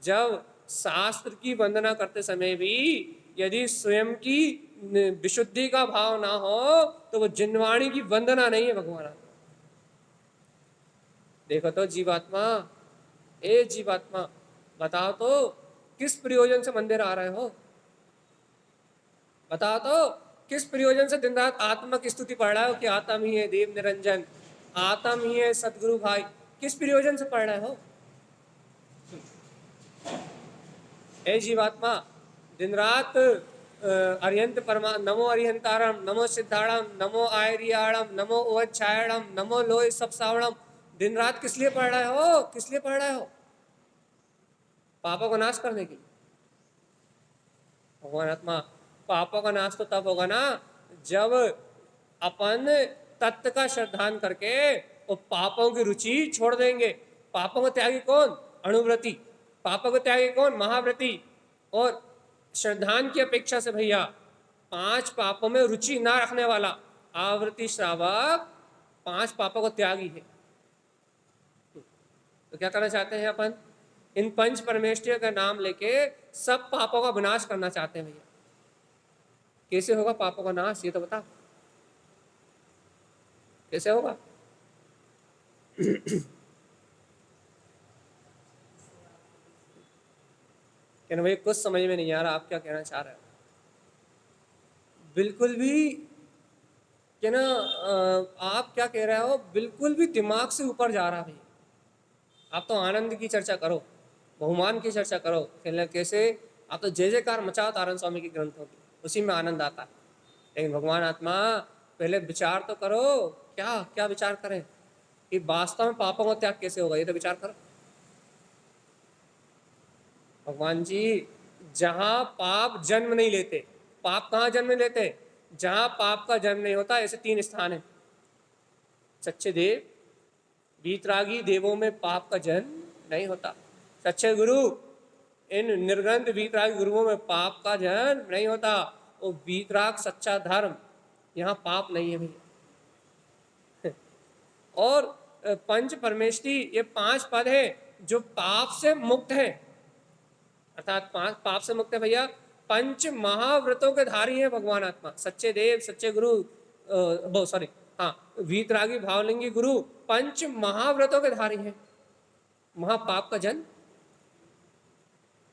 जब शास्त्र की वंदना करते समय भी यदि स्वयं की विशुद्धि का भाव ना हो तो वो जिनवाणी की वंदना नहीं है भगवान आत्मा। देखो तो जीवात्मा, ए जीवात्मा, बताओ तो किस प्रयोजन से मंदिर आ रहे हो? बताओ तो किस प्रयोजन से दिन रात आत्मा की स्तुति पढ़ रहे हो कि आत्म ही है देव निरंजन, आत्म ही है सतगुरु भाई? किस प्रयोजन से पढ़ रहे हो? हे जीवात्मा, दिन रात अरिहंत परमा, नमो अरिहंतारम, नमो सिद्धाणम, नमो आयरियाणम, नमो ओवच्छायणम, नमो लोय सब सावणम, दिन रात किस लिए पढ़ रहे हो? किस लिए पढ़ रहे हो? पापों का नाश करने के लिए। भगवान आत्मा, पापों का नाश तो तब होगा ना जब अपन तत्व का श्रद्धान करके वो पापों की रुचि छोड़ देंगे। पापों को त्यागी कौन? अणुव्रति। पापों को त्यागी कौन? महाव्रति। और श्रद्धान की अपेक्षा से भैया 5 पापों में रुचि ना रखने वाला आवृत्ति श्रावक 5 पापों को त्यागी है। तो क्या करना चाहते हैं अपन? इन पंच परमेष्ठियों का नाम लेके सब पापों का विनाश करना चाहते हैं भैया। कैसे होगा पापों का नाश, ये तो बता, कैसे होगा? कहना भाई कुछ समझ में नहीं आ रहा, आप क्या कहना चाह रहे हो? बिल्कुल भी क्या ना, आप क्या कह रहे हो बिल्कुल भी दिमाग से ऊपर जा रहा भाई। आप तो आनंद की चर्चा करो, बहुमान की चर्चा करो, कहना कैसे आप तो जय जयकार मचाओ तारण स्वामी के ग्रंथों की, उसी में आनंद आता है। लेकिन भगवान आत्मा पहले विचार तो करो, क्या क्या विचार करें कि वास्तव में पापों का त्याग कैसे होगा, ये तो विचार करो। भगवान जी, जहां पाप जन्म नहीं लेते, पाप कहाँ जन्म लेते? जहां पाप का जन्म नहीं होता, ऐसे 3 स्थान है। सच्चे देव, वीतरागी देवों में पाप का जन्म नहीं होता। सच्चे गुरु, इन निर्ग्रंथ वीतरागी गुरुओं में पाप का जन्म नहीं होता। वो वीतराग सच्चा धर्म, यहाँ पाप नहीं है भैया। और पंच परमेष्ठी, ये 5 पद है जो पाप से मुक्त है, अर्थात 5 पाप से मुक्त है भैया। पंच महाव्रतों के धारी है भगवान आत्मा। सच्चे देव, सच्चे गुरु, सॉरी, हाँ, वीतरागी भावलिंगी गुरु पंच महाव्रतों के धारी है, महापाप का जन्म।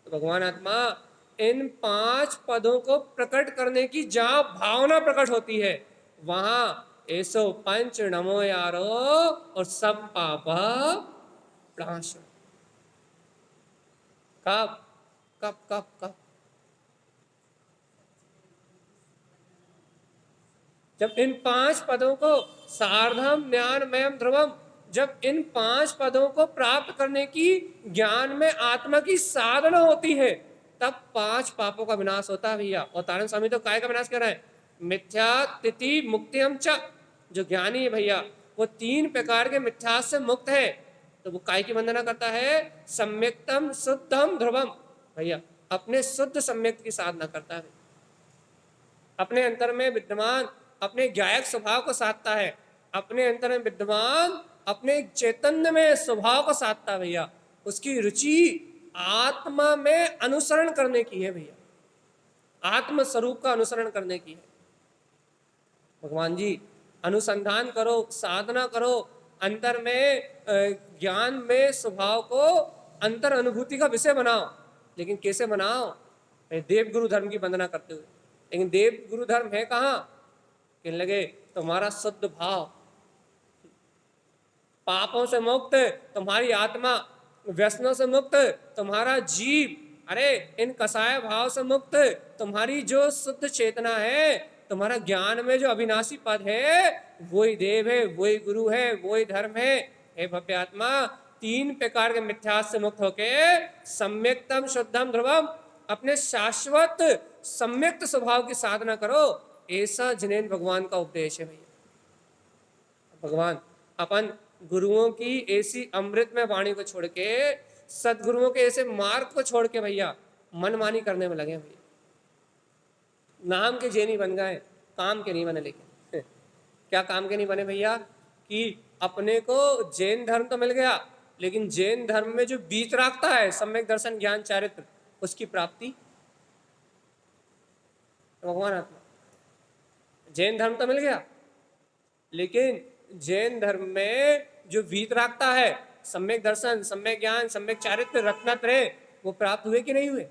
तो भगवान आत्मा इन 5 पदों को प्रकट करने की जहां भावना प्रकट होती है वहां ऐसो पंच नमो यारो और सब पापा प्रणाश। कब कब कब कब? जब इन 5 पदों को सार्धम ज्ञानमयम ध्रुवम, जब इन 5 पदों को प्राप्त करने की ज्ञान में आत्मा की साधना होती है, तब 5 पापों का विनाश होता है भैया। और तारण स्वामी तो काय का विनाश कर रहा है? मिथ्या तिथि मुक्तिम च। जो ज्ञानी है भैया वो 3 प्रकार के मिथ्या से मुक्त है, तो वो काय की वंदना करता है? सम्यक्तम शुद्धम ध्रुवम। भैया अपने शुद्ध सम्यक की साधना करता है, अपने अंतर में विद्यमान अपने ज्ञायक स्वभाव को साधता है, अपने अंतर में विद्यमान अपने चैतन्य में स्वभाव को साधता है भैया। उसकी रुचि आत्मा में अनुसरण करने की है भैया, आत्म स्वरूप का अनुसरण करने की है। भगवान जी, अनुसंधान करो, साधना करो, अंतर में ज्ञान में स्वभाव को अंतर अनुभूति का विषय बनाओ। लेकिन कैसे बनाओ? देव गुरु धर्म की वंदना करते हुए। लेकिन देव गुरु धर्म है कहाँ? कहने लगे तुम्हारा शुद्ध भाव, पापों से मुक्त तुम्हारी आत्मा, व्यसनों से मुक्त तुम्हारा जीव, अरे इन कसाय भाव से मुक्त तुम्हारी जो शुद्ध चेतना है, तुम्हारा ज्ञान में जो अविनाशी पद है, वही देव है, वही गुरु है, वही धर्म है। हे भव्य आत्मा, 3 प्रकार के मिथ्यास से मुक्त होके सम्यक्तम शुद्धम ध्रुवम अपने शाश्वत सम्यक्त स्वभाव की साधना करो। ऐसा जिनेन्द्र भगवान का उपदेश है भैया। भगवान अपन गुरुओं की ऐसी अमृत में वाणी को छोड़ के, सदगुरुओं के ऐसे मार्ग को छोड़ के भैया मनमानी करने में लगे भैया। नाम के जेनी बन गए, काम के नहीं बने। लेकिन क्या काम के नहीं बने भैया? कि अपने को जैन धर्म तो मिल गया, लेकिन जैन धर्म में जो बीच रखता है सम्यक दर्शन ज्ञान चारित्र, उसकी प्राप्ति भगवान आत्मा। जैन धर्म तो मिल गया, लेकिन जैन धर्म में जो भीत रखता है सम्यक दर्शन, सम्यक ज्ञान, सम्यक चारित्र, रत्नत्रय, वो प्राप्त हुए कि नहीं हुए?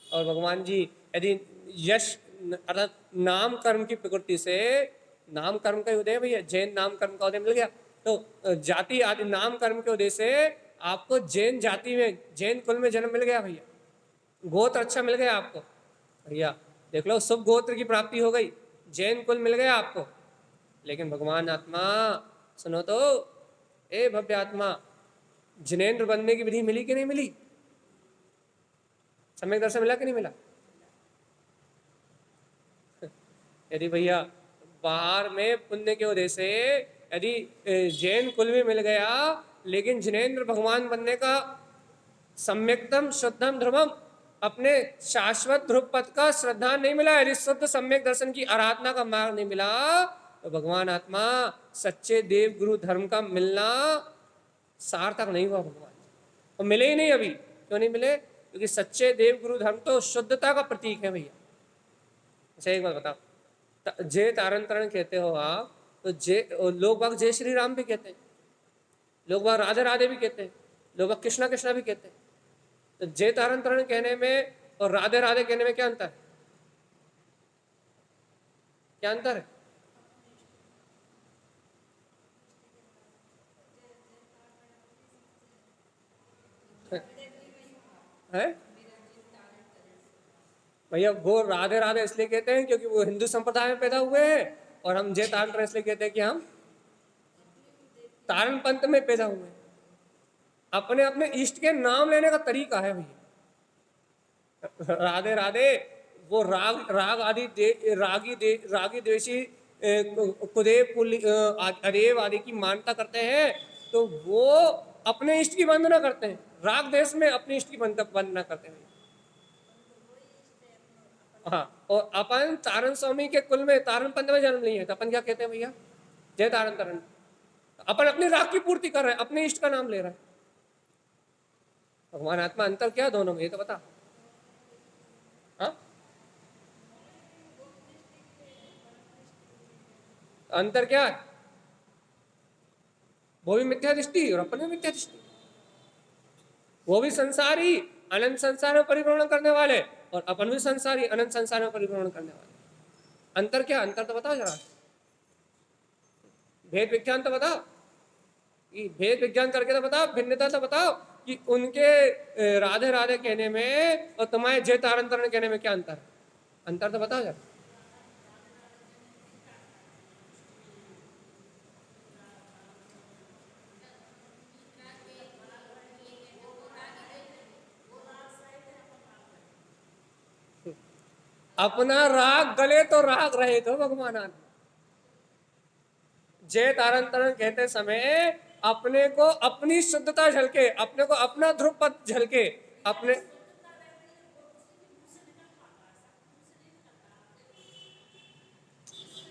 और भगवान जी यदि यश अर्थात नाम कर्म की प्रकृति से, नाम कर्म का उदय भैया, जैन नाम कर्म का उदय मिल गया, तो जाति आदि नाम कर्म के उदय से आपको जैन जाति में, जैन कुल में जन्म मिल गया भैया, गोत्र अच्छा मिल गया आपको भैया, देख लो शुभ गोत्र की प्राप्ति हो गई, जैन कुल मिल गया आपको। लेकिन भगवान आत्मा सुनो तो, ए भव्य आत्मा, जिनेन्द्र बनने की विधि मिली कि नहीं मिली? सम्यक दर्शन मिला कि नहीं मिला? यदि भैया बाहर में पुण्य के उदय से यदि जैन कुल भी मिल गया, लेकिन जिनेन्द्र भगवान बनने का सम्यक्तम शुद्धम ध्रुवम, अपने शाश्वत ध्रुव पद का श्रद्धा नहीं मिला, यदि शुद्ध सम्यक दर्शन की आराधना का मार्ग नहीं मिला, तो भगवान आत्मा सच्चे देव गुरु धर्म का मिलना सार्थक नहीं हुआ भगवान। और मिले ही नहीं अभी। क्यों नहीं मिले? क्योंकि सच्चे देव गुरु धर्म तो शुद्धता का प्रतीक है भैया। अच्छा एक बात बताओ, जय तारण तरण कहते हो आप, तो जय लोग बाग जय श्री राम भी कहते हैं, लोग बाग राधे राधे भी कहते हैं, लोग बाग कृष्णा कृष्णा भी कहते हैं। तो जय तारण तरण कहने में और राधे राधे कहने में क्या अंतर है? क्या अंतर है? है भैया, वो राधे राधे इसलिए कहते हैं क्योंकि वो हिंदू संप्रदाय में पैदा हुए हैं, और हम जय तारण तरण इसलिए कहते हैं कि हम तारण पंथ में पैदा हुए हैं। अपने अपने इष्ट के नाम लेने का तरीका है भैया। राधे राधे वो राग आदि रागी द्वेषी कुदेव अदेव आदि की मान्यता करते हैं, तो वो अपने इष्ट की वंदना करते हैं, राग देश में अपने इष्ट की वंदना करते हैं। हाँ, और अपन तारण स्वामी के कुल में, तारण पंथ में जन्म लिए हैं, तो अपन क्या कहते हैं भैया? जय तारण तारण। अपन अपनी राग की पूर्ति कर रहे हैं, अपने इष्ट का नाम ले रहे हैं। भगवान आत्मा अंतर क्या दोनों में, ये तो बता। हाँ, अंतर क्या है? वो भी मिथ्या दृष्टि और अपन भी मिथ्या दृष्टि। वो भी संसारी अनंत संसार में परिभ्रमण करने वाले, और अपन भी संसारी अनंत संसार में परिभ्रमण करने वाले। अंतर क्या? अंतर तो बताओ जरा, भेद विज्ञान तो बताओ, भेद विज्ञान करके तो बताओ, भिन्नता तो बताओ कि उनके राधे राधे कहने में और तुम्हारे जय तारण तारण कहने में क्या अंतर है? अंतर तो बताओ जरा। अपना राग गले तो राग रहे तो भगवान आत्मा। जय तारण तारण कहते समय अपने को अपनी शुद्धता झलके, अपने को अपना ध्रुव पद झलके, अपने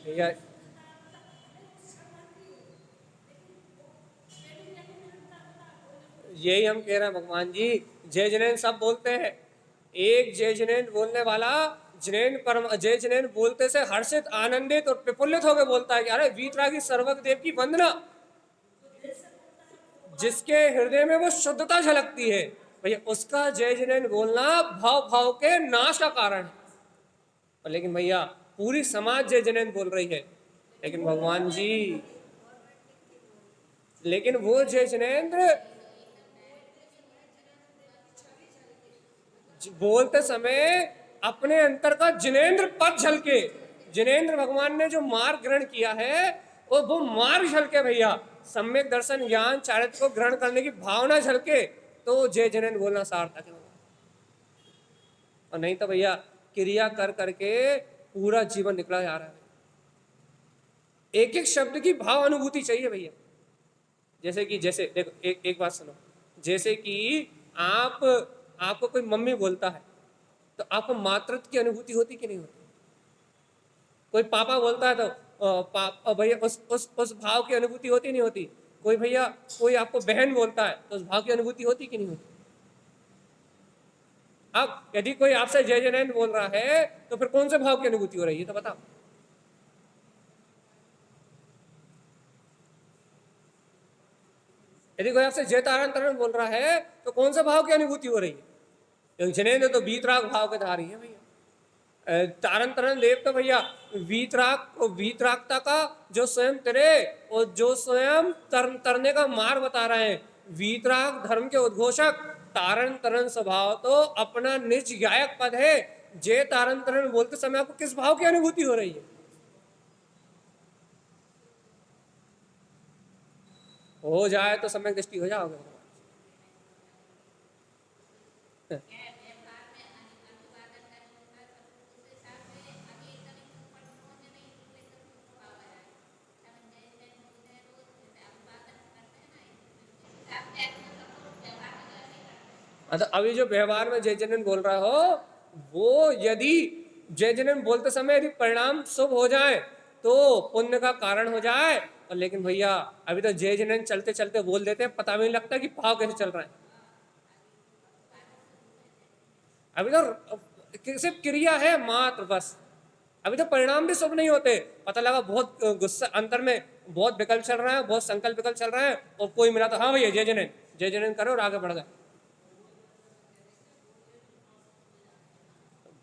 भैया यही हम कह रहे हैं भगवान जी, जय जैन सब बोलते हैं, एक जय जैन बोलने वाला जैन परम जय जैन बोलते से हर्षित आनंदित और प्रफुल्लित होकर बोलता है कि अरे वीतरागी सर्वक देव की वंदना, जिसके हृदय में वो शुद्धता झलकती है भैया, उसका जय जैन बोलना भाव भाव के नाश का कारण है। लेकिन भैया पूरी समाज जय जैन बोल रही है, लेकिन भगवान जी, लेकिन वो जय जैनेन्द्र बोलते समय अपने अंतर का जिनेन्द्र पद झलके, जिनेन्द्र भगवान ने जो मार्ग ग्रहण किया है वो मार्ग झलके भैया, सम्यक दर्शन ज्ञान चारित्र को ग्रहण करने की भावना झलके, तो जय जिनेन्द्र बोलना सार्थक है। और नहीं तो भैया क्रिया कर करके पूरा जीवन निकला जा रहा है। एक एक शब्द की भाव अनुभूति चाहिए भैया। जैसे कि जैसे देखो एक बात सुनो, जैसे कि आपको कोई मम्मी बोलता है तो आपको मातृत्व की अनुभूति होती कि नहीं होती? कोई पापा बोलता है तो भैया उस भाव की अनुभूति होती नहीं होती? कोई भैया कोई आपको बहन बोलता है तो उस भाव की अनुभूति होती कि नहीं होती? अब यदि कोई आपसे जय जैन बोल रहा है तो फिर कौन से भाव की अनुभूति हो रही है तो बताओ। यदि कोई आपसे जय तारण तरण बोल रहा है तो कौन से भाव की अनुभूति हो रही है? जनेन्द्र तो वीतराग भाव के धारी है भैया। तारण तरण देव तो भैया वीतरागता का जो स्वयं तरे और जो स्वयं तरने का मार्ग बता रहे हैं। वीतराग धर्म के उद्घोषक, तारण तरण स्वभाव तो अपना निज गायक पद है। जय तारण तरण बोलते समय आपको किस भाव की अनुभूति हो रही है? हो जाए तो सम्यक दृष्टि हो जाओगे। तो अभी जो व्यवहार में जय जनन बोल रहा हो वो यदि जय जनन बोलते समय यदि परिणाम शुभ हो जाए तो पुण्य का कारण हो जाए। और लेकिन भैया अभी तो जय जनन चलते चलते बोल देते हैं, पता भी नहीं लगता कि भाव कैसे चल रहा है। अभी तो सिर्फ क्रिया है मात्र बस। अभी तो परिणाम भी शुभ नहीं होते। पता लगा बहुत गुस्सा अंतर में बहुत विकल्प चल रहा है, बहुत संकल्प विकल्प चल रहा है और कोई मिला तो हाँ भैया जय जनन करो और आगे बढ़ गए।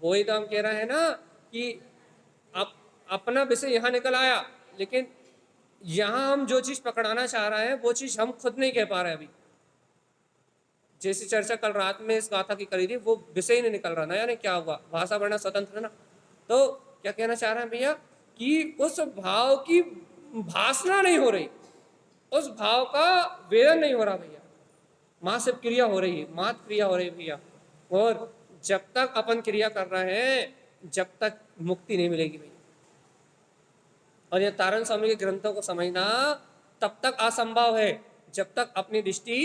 वही तो हम कह रहे हैं ना कि आप अपना विषय यहाँ निकल आया, लेकिन यहाँ हम जो चीज पकड़ाना चाह रहे हैं वो चीज हम खुद नहीं कह पा रहे। अभी जैसी चर्चा कल रात में इस गाथा की करी थी वो विषय ही नहीं निकल रहा ना, यानी क्या हुआ भाषा वर्णन स्वतंत्र है ना। तो क्या कहना चाह रहे हैं भैया कि उस भाव की भाषणा नहीं हो रही, उस भाव का वेदन नहीं हो रहा भैया। माँ सिर्फ क्रिया हो रही है, मात्र क्रिया हो रही है भैया। और जब तक अपन क्रिया कर रहे हैं जब तक मुक्ति नहीं मिलेगी भैया। और ये तारण स्वामी के ग्रंथों को समझना तब तक असंभव है जब तक अपनी दृष्टि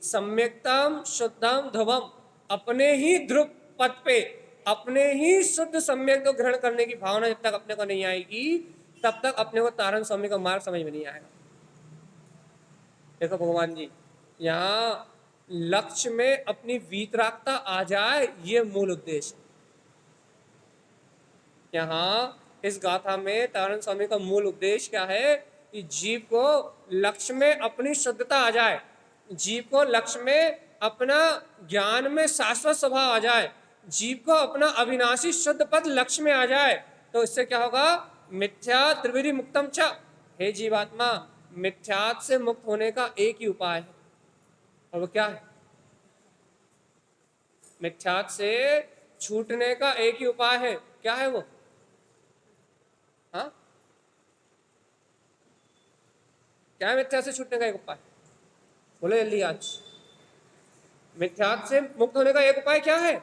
सम्यक्तम शुद्धम ध्रुवम अपने ही ध्रुव पद पे अपने ही शुद्ध सम्यक को ग्रहण करने की भावना जब तक अपने को नहीं आएगी तब तक अपने को तारण स्वामी का मार्ग समझ में नहीं आएगा। देखो भगवान जी यहाँ लक्ष्य में अपनी वीतरागता आ जाए ये मूल उद्देश्य। यहाँ इस गाथा में तारण स्वामी का मूल उद्देश्य क्या है कि जीव को लक्ष्य में अपनी शुद्धता आ जाए, जीव को लक्ष्य में अपना ज्ञान में शाश्वत स्वभाव आ जाए, जीव को अपना अविनाशी शुद्ध पद लक्ष्य में आ जाए। तो इससे क्या होगा? मिथ्या त्रिविधि मुक्तम च। हे जीवात्मा, मिथ्यात से मुक्त होने का एक ही उपाय है और वो क्या है? मिथ्यात से छूटने का एक ही उपाय है। क्या है वो? हाँ क्या है मिथ्या से छूटने का एक उपाय? बोलो जल्दी आज। मिथ्यात से मुक्त होने का एक उपाय क्या है?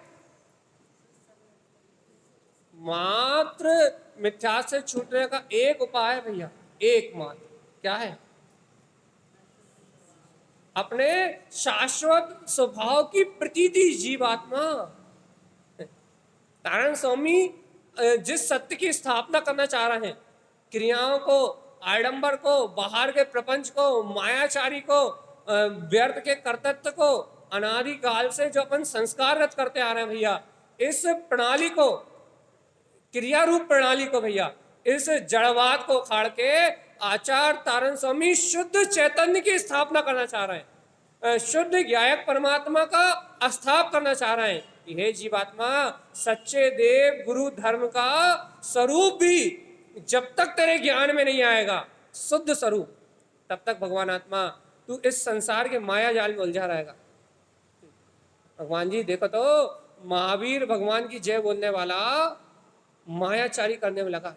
मात्र मिथ्यात से छूटने का एक उपाय है भैया, एक मात्र। क्या है? अपने शाश्वत स्वभाव की प्रतीति जीवात्मा। तारण स्वामी जिस सत्य की स्थापना करना चाह रहे हैं, क्रियाओं को, आडंबर को, बाहर के प्रपंच को, मायाचारी को, व्यर्थ के कर्तव्य को, अनादि काल से जो अपन संस्कारगत करते आ रहे हैं भैया, इस प्रणाली को, क्रिया रूप प्रणाली को भैया, इस जड़वाद को उखाड़ के आचार्य तारण स्वामी शुद्ध चैतन्य की स्थापना करना चाह रहे हैं, शुद्ध ज्ञायक परमात्मा का स्थाप करना चाह रहे हैं। हे जीवात्मा, सच्चे देव गुरु धर्म का स्वरूप भी जब तक तेरे ज्ञान में नहीं आएगा, शुद्ध स्वरूप, तब तक भगवान आत्मा तू इस संसार के माया जाल में उलझा रहेगा। भगवान जी देखो तो महावीर भगवान की जय बोलने वाला मायाचारी करने में लगा,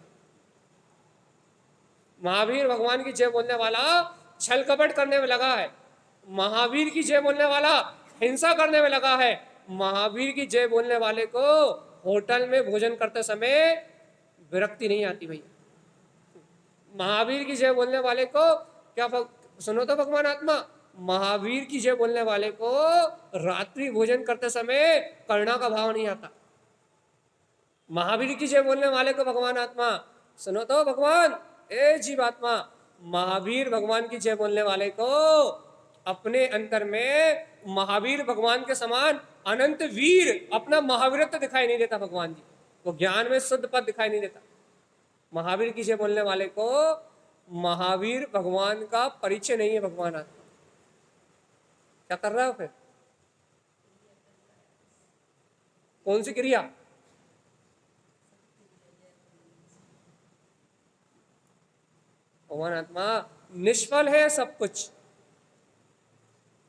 महावीर भगवान की जय बोलने वाला छल कपट करने में लगा है, महावीर की जय बोलने वाला हिंसा करने में लगा है, महावीर की जय बोलने वाले को होटल में भोजन करते समय विरक्ति नहीं आती भैया, महावीर की जय बोलने वाले को क्या सुनो तो भगवान आत्मा, महावीर की जय बोलने वाले को रात्रि भोजन करते समय करुणा का भाव नहीं आता, महावीर की जय बोलने वाले को भगवान आत्मा सुनो तो भगवान ए जीवात्मा, महावीर भगवान की जय बोलने वाले को अपने अंतर में महावीर भगवान के समान अनंत वीर अपना महावीरत्व दिखाई नहीं देता। भगवान जी वो ज्ञान में शुद्ध पद दिखाई नहीं देता। महावीर की जय बोलने वाले को महावीर भगवान का परिचय नहीं है। भगवान आत्मा क्या कर रहा है फिर? कौन सी क्रिया? भगवान आत्मा निष्फल है सब कुछ।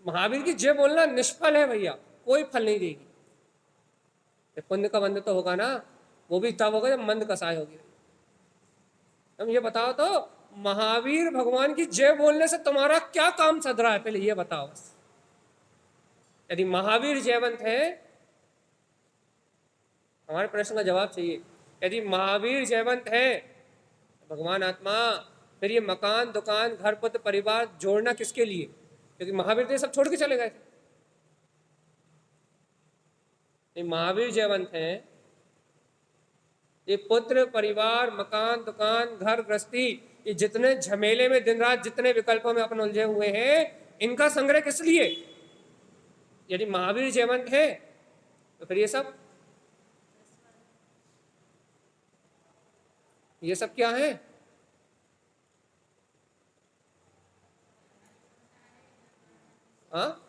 महावीर की जय बोलना निष्फल है भैया, कोई फल नहीं देगी। पुण्य का बंध तो होगा ना, वो भी तब होगा जब मंद कसाय होगी। तुम ये बताओ तो महावीर भगवान की जय बोलने से तुम्हारा क्या काम सध रहा है, पहले ये बताओ बस। यदि महावीर जयवंत है, हमारे प्रश्न का जवाब चाहिए। यदि महावीर जयवंत है भगवान आत्मा, फिर ये मकान दुकान घर पुत्र परिवार जोड़ना किसके लिए? क्योंकि महावीर तो सब छोड़ के चले गए थे। महावीर जयवंत है, ये पुत्र परिवार मकान दुकान घर गृहस्थी, ये जितने झमेले में दिन रात जितने विकल्पों में अपन उलझे हुए हैं, इनका संग्रह किस लिए? यदि महावीर जयवंत है तो फिर ये सब क्या है? हाँ,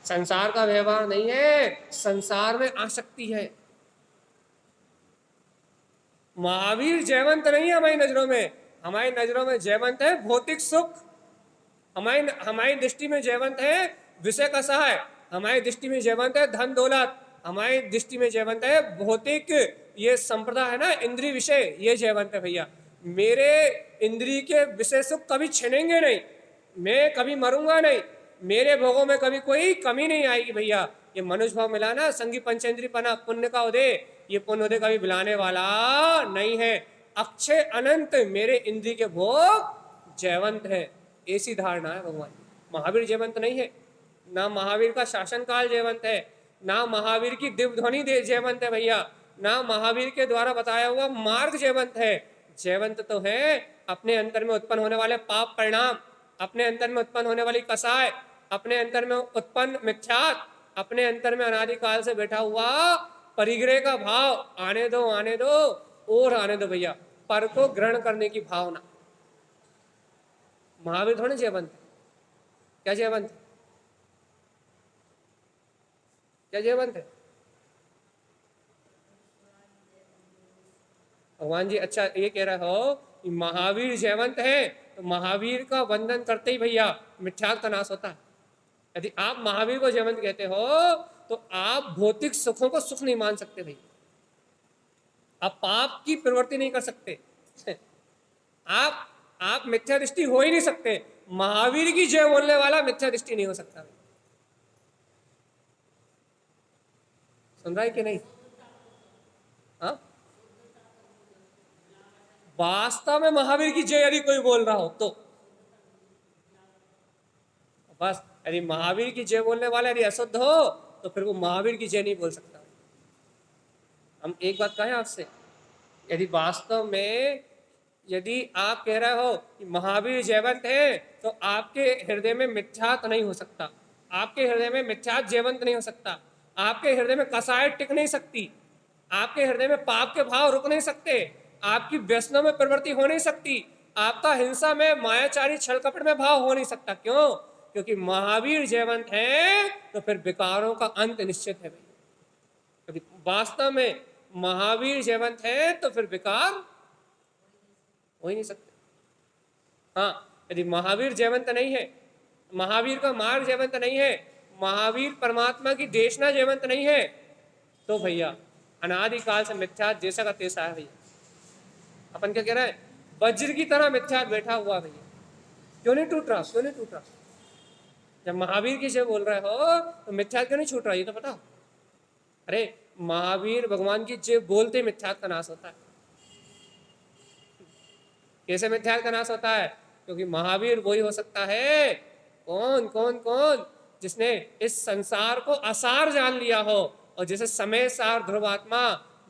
संसार का व्यवहार नहीं है, संसार में आसक्ति है। महावीर जयवंत नहीं है हमारी नजरों में। हमारी नजरों में जयवंत है भौतिक सुख। हमारी दृष्टि में जयवंत है विषय का सहाय। हमारी दृष्टि में जयवंत है धन दौलत। हमारी दृष्टि में जयवंत है भौतिक, ये संप्रदाय है ना, इंद्रिय विषय, ये जयवंत है भैया। मेरे इंद्रिय के विषय सुख कभी छिनेंगे नहीं, मैं कभी मरूंगा नहीं, मेरे भोगों में कभी कोई कमी नहीं आएगी भैया। ये मनुष्य भाव मिला ना, संगी पंचेंद्री पना पुण्य का उदय, ये पुण्य उदय कभी बुलाने वाला नहीं है। अक्षय अनंत मेरे इंद्रिय के भोग जयवंत है, ऐसी धारणा है भगवान। महावीर जयवंत नहीं है, ना महावीर का शासन काल जयवंत है, ना महावीर की दिव्य ध्वनि जयवंत है भैया, ना महावीर के द्वारा बताया हुआ मार्ग जयवंत है। जयवंत तो है अपने अंतर में उत्पन्न होने वाले पाप परिणाम, अपने अंतर में उत्पन्न होने वाली कसाय, अपने अंतर में उत्पन्न मिथ्यात, अपने अंतर में अनादिकाल से बैठा हुआ परिग्रह का भाव। आने दो आने दो और आने दो भैया, पर को ग्रहण करने की भावना। महावीर थोड़े जयवंत है। क्या जयवंत है? क्या जयवंत है? भगवान जी अच्छा ये कह रहे हो कि महावीर जयवंत है, तो महावीर का वंदन करते ही भैया मिथ्यात्व का नाश होता है। यदि आप महावीर को जयवंत कहते हो तो आप भौतिक सुखों को सुख नहीं मान सकते भैया, आप पाप की प्रवृत्ति नहीं कर सकते, आप मिथ्या दृष्टि हो ही नहीं सकते। महावीर की जय बोलने वाला मिथ्या दृष्टि नहीं हो सकता। सुन रहा है कि नहीं? हाँ, वास्तव में महावीर की जय यदि कोई बोल रहा हो तो बस, यदि महावीर की जय बोलने वाला यदि अशुद्ध हो तो फिर वो महावीर की जय नहीं बोल सकता। हम एक बात कहें आपसे, यदि वास्तव में यदि आप कह रहे हो कि महावीर जयवंत है, तो आपके हृदय में मिथ्यात्व नहीं हो सकता, आपके हृदय में मिथ्यात्व जयवंत नहीं हो सकता, आपके हृदय में कसाय टिक नहीं सकती, आपके हृदय में पाप के भाव रुक नहीं सकते, आपकी व्यसनों में प्रवृत्ति हो नहीं सकती, आपका हिंसा में मायाचारी छल कपट में भाव हो नहीं सकता। क्यों? क्योंकि महावीर जयवंत है तो फिर विकारों का अंत निश्चित है भाई। क्योंकि वास्तव में महावीर जयवंत है तो फिर विकार हो ही नहीं सकते। हाँ, यदि महावीर जयवंत नहीं है, महावीर का मार्ग जयवंत नहीं है, महावीर परमात्मा की देशना जयवंत नहीं है, तो भैया अनादिकाल से मिथ्यात जैसा का तैसा है भैया। अपन क्या कह रहे हैं? वज्र की तरह मिथ्यात बैठा हुआ भैया। क्यों नहीं टूट रहा? क्यों नहीं टूट रहा? जब महावीर की जय बोल रहे हो तो मिथ्यात क्यों नहीं छूट रहा? ये तो बताओ। अरे महावीर भगवान की जय बोलते मिथ्यात का नाश होता है। कैसे मिथ्यात का नाश होता है? क्योंकि महावीर वही हो सकता है, कौन कौन कौन, जिसने इस संसार को असार जान लिया हो, और जैसे समय सार ध्रुव आत्मा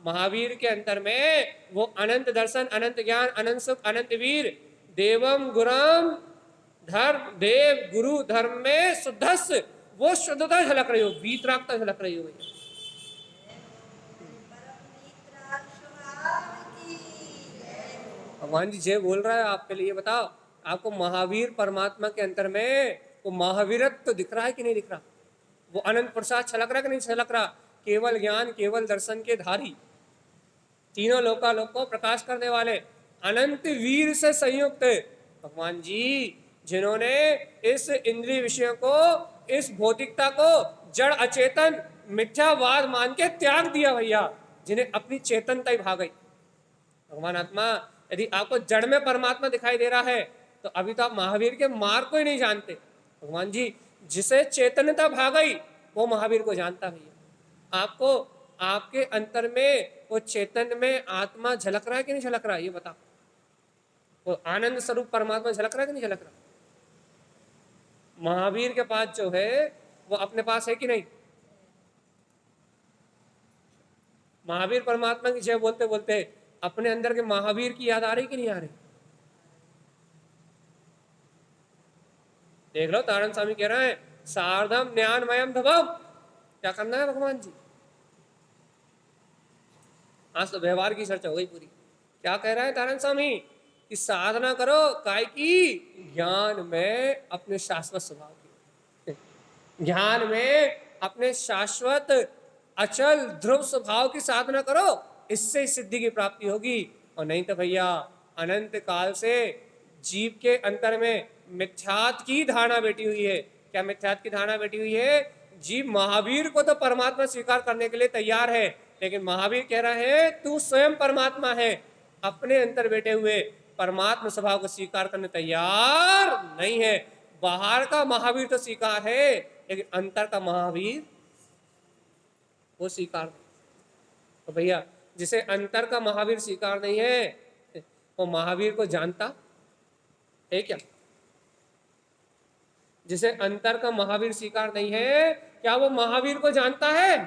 महावीर के अंतर में वो अनंत दर्शन, अनंत ज्ञान, अनंत सुख, अनंत वीर, देवम गुरम धर्म, देव गुरु धर्म में शुद्धस, वो शुद्धता झलक रही हो, वीतरागता झलक रही हो भैया। भगवान जी जय बोल रहा है आपके लिए। बताओ आपको महावीर परमात्मा के अंतर में वो महावीरत्व तो दिख रहा है कि नहीं दिख रहा? वो अनंत प्रसाद छलक रहा कि नहीं छलक रहा? केवल ज्ञान, केवल दर्शन के धारी, तीनों लोकालोक को प्रकाश करने वाले, अनंत वीर से संयुक्त भगवान जी, जिन्होंने इस इंद्रिय विषयों को, इस भौतिकता को जड़ अचेतन मिथ्यावाद मान के त्याग दिया भैया, जिन्हें अपनी चेतनता ही भाग गई। भगवान आत्मा यदि आपको जड़ में परमात्मा दिखाई दे रहा है तो अभी तो आप महावीर के मार्ग को ही नहीं जानते। भगवान जी जिसे चेतनता भाग गई वो महावीर को जानता भैया। आपको आपके अंतर में वो चेतन में आत्मा झलक रहा है कि नहीं झलक रहा है? ये बता, वो आनंद स्वरूप परमात्मा झलक रहा है कि नहीं झलक रहा? महावीर के पास जो है वो अपने पास है कि नहीं? महावीर परमात्मा की जय बोलते बोलते अपने अंदर के महावीर की याद आ रही कि नहीं आ रही? देख लो तारण स्वामी कह रहे हैं सार्धम ज्ञानमयम धवम। क्या करना है भगवान जी? आज तो व्यवहार की चर्चा हो गई पूरी। क्या कह रहा है तारण स्वामी कि साधना करो काय की? ज्ञान में अपने शाश्वत स्वभाव की, ज्ञान में अपने शाश्वत अचल ध्रुव स्वभाव की साधना करो, इससे सिद्धि की प्राप्ति होगी। और नहीं तो भैया अनंत काल से जीव के अंतर में मिथ्यात की धारणा बैठी हुई है। क्या मिथ्यात की धारणा बैठी हुई है? जीव महावीर को तो परमात्मा स्वीकार करने के लिए तैयार है, लेकिन महावीर कह रहा है तू स्वयं परमात्मा है, अपने अंतर बैठे हुए परमात्मा स्वभाव को स्वीकार करने तैयार नहीं है। बाहर का महावीर तो स्वीकार है, लेकिन अंतर का महावीर वो स्वीकार नहीं। तो भैया जिसे अंतर का महावीर स्वीकार नहीं है वो महावीर को जानता है क्या? जिसे अंतर का महावीर स्वीकार नहीं है क्या वो महावीर को जानता है?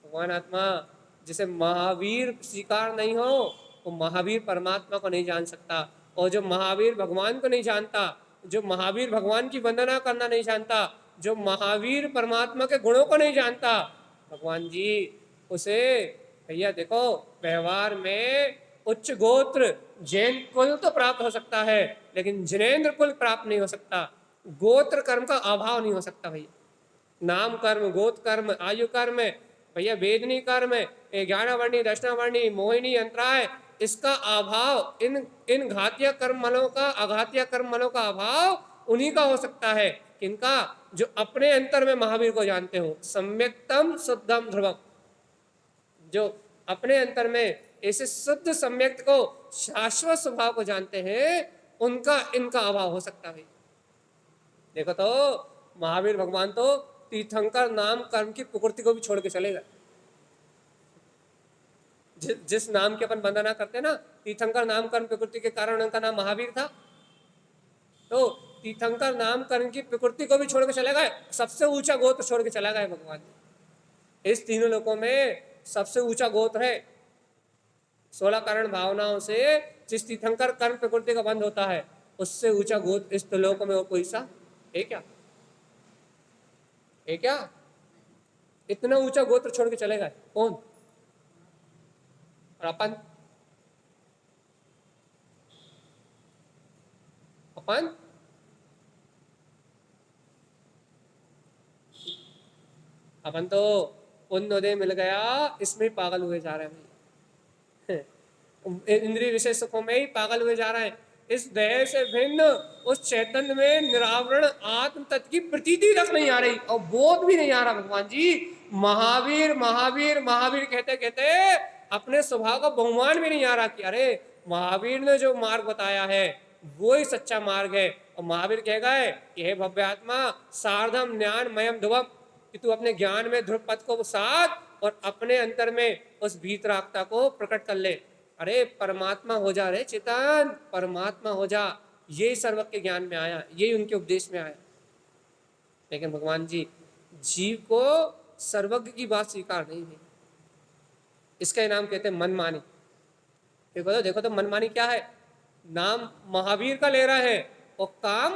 भगवान आत्मा जिसे महावीर स्वीकार नहीं हो वो महावीर परमात्मा को नहीं जान सकता। और जो महावीर भगवान को नहीं जानता, जो महावीर भगवान की वंदना करना नहीं जानता, जो महावीर परमात्मा के गुणों को नहीं जानता, भगवान जी उसे भैया देखो व्यवहार में उच्च गोत्र जैन कुल तो प्राप्त हो सकता है, लेकिन जिनेन्द्र कुल प्राप्त नहीं हो सकता। गोत्र कर्म का अभाव नहीं हो सकता भैया। नाम कर्म, गोत्र कर्म, आयु कर्म, भैया वेदनी कर्म, ग्यारहवर्णी, दक्षिणावर्णी, मोहिनी, अंतराय, इसका अभाव इन घातीय कर्म मलों का, अघातीय कर्म मलों का अभाव उन्हीं का हो सकता है। किनका? जो अपने अंतर में महावीर को जानते हो, सम्यक्तम शुद्धम ध्रुवम, जो अपने अंतर में ऐसे शुद्ध सम्यक्त को, शाश्वत स्वभाव को जानते हैं, उनका इनका अभाव हो सकता है। देखो तो महावीर भगवान तो तीर्थंकर नाम कर्म की प्रकृति को भी छोड़ के चले गए। जिस नाम की अपन वंदना करते ना, तीर्थंकर नाम कर्म प्रकृति के कारण उनका नाम महावीर था। तो तीर्थंकर नाम कर्म की प्रकृति को भी छोड़ के चले गए, सबसे ऊंचा गोत्र छोड़ के चला गए भगवान। इस तीनों लोकों में सबसे ऊंचा गोत्र है। 16 कारण भावनाओं से जिस तीर्थंकर कर्म प्रकृति का बंध होता है, उससे ऊंचा गोत्र इस लोक में और कोई सा है क्या? है क्या? इतना ऊंचा गोत्र छोड़ के चले गए कौन? और अपन अपन तो पुण्योदय मिल गया इसमें पागल हुए जा रहे हैं। इंद्रिय विषय सुखों में ही पागल हुए जा रहे हैं। इस देह से भिन्न उस चैतन्य में निरावरण आत्म तत्व की प्रतीति तक नहीं आ रही और बोध भी नहीं आ रहा। भगवान जी महावीर महावीर महावीर कहते कहते अपने स्वभाव का बहुमान भी नहीं आ रहा कि अरे महावीर ने जो मार्ग बताया है वो ही सच्चा मार्ग है। और महावीर कह गए कि हे भव्य आत्मा सार्धम ज्ञान मयम ध्रुवम, कि तू अपने ज्ञान में ध्रुव पद को साध और अपने अंतर में उस भीतरागता को प्रकट कर ले। अरे परमात्मा हो जा रे चेतन, परमात्मा हो जा। यही सर्वज्ञ के ज्ञान में आया, यही उनके उपदेश में आया। लेकिन भगवान जी जीव को सर्वज्ञ की बात स्वीकार नहीं है। इसका नाम कहते हैं मनमानी। देखो तो मनमानी क्या है। नाम महावीर का ले रहा है और काम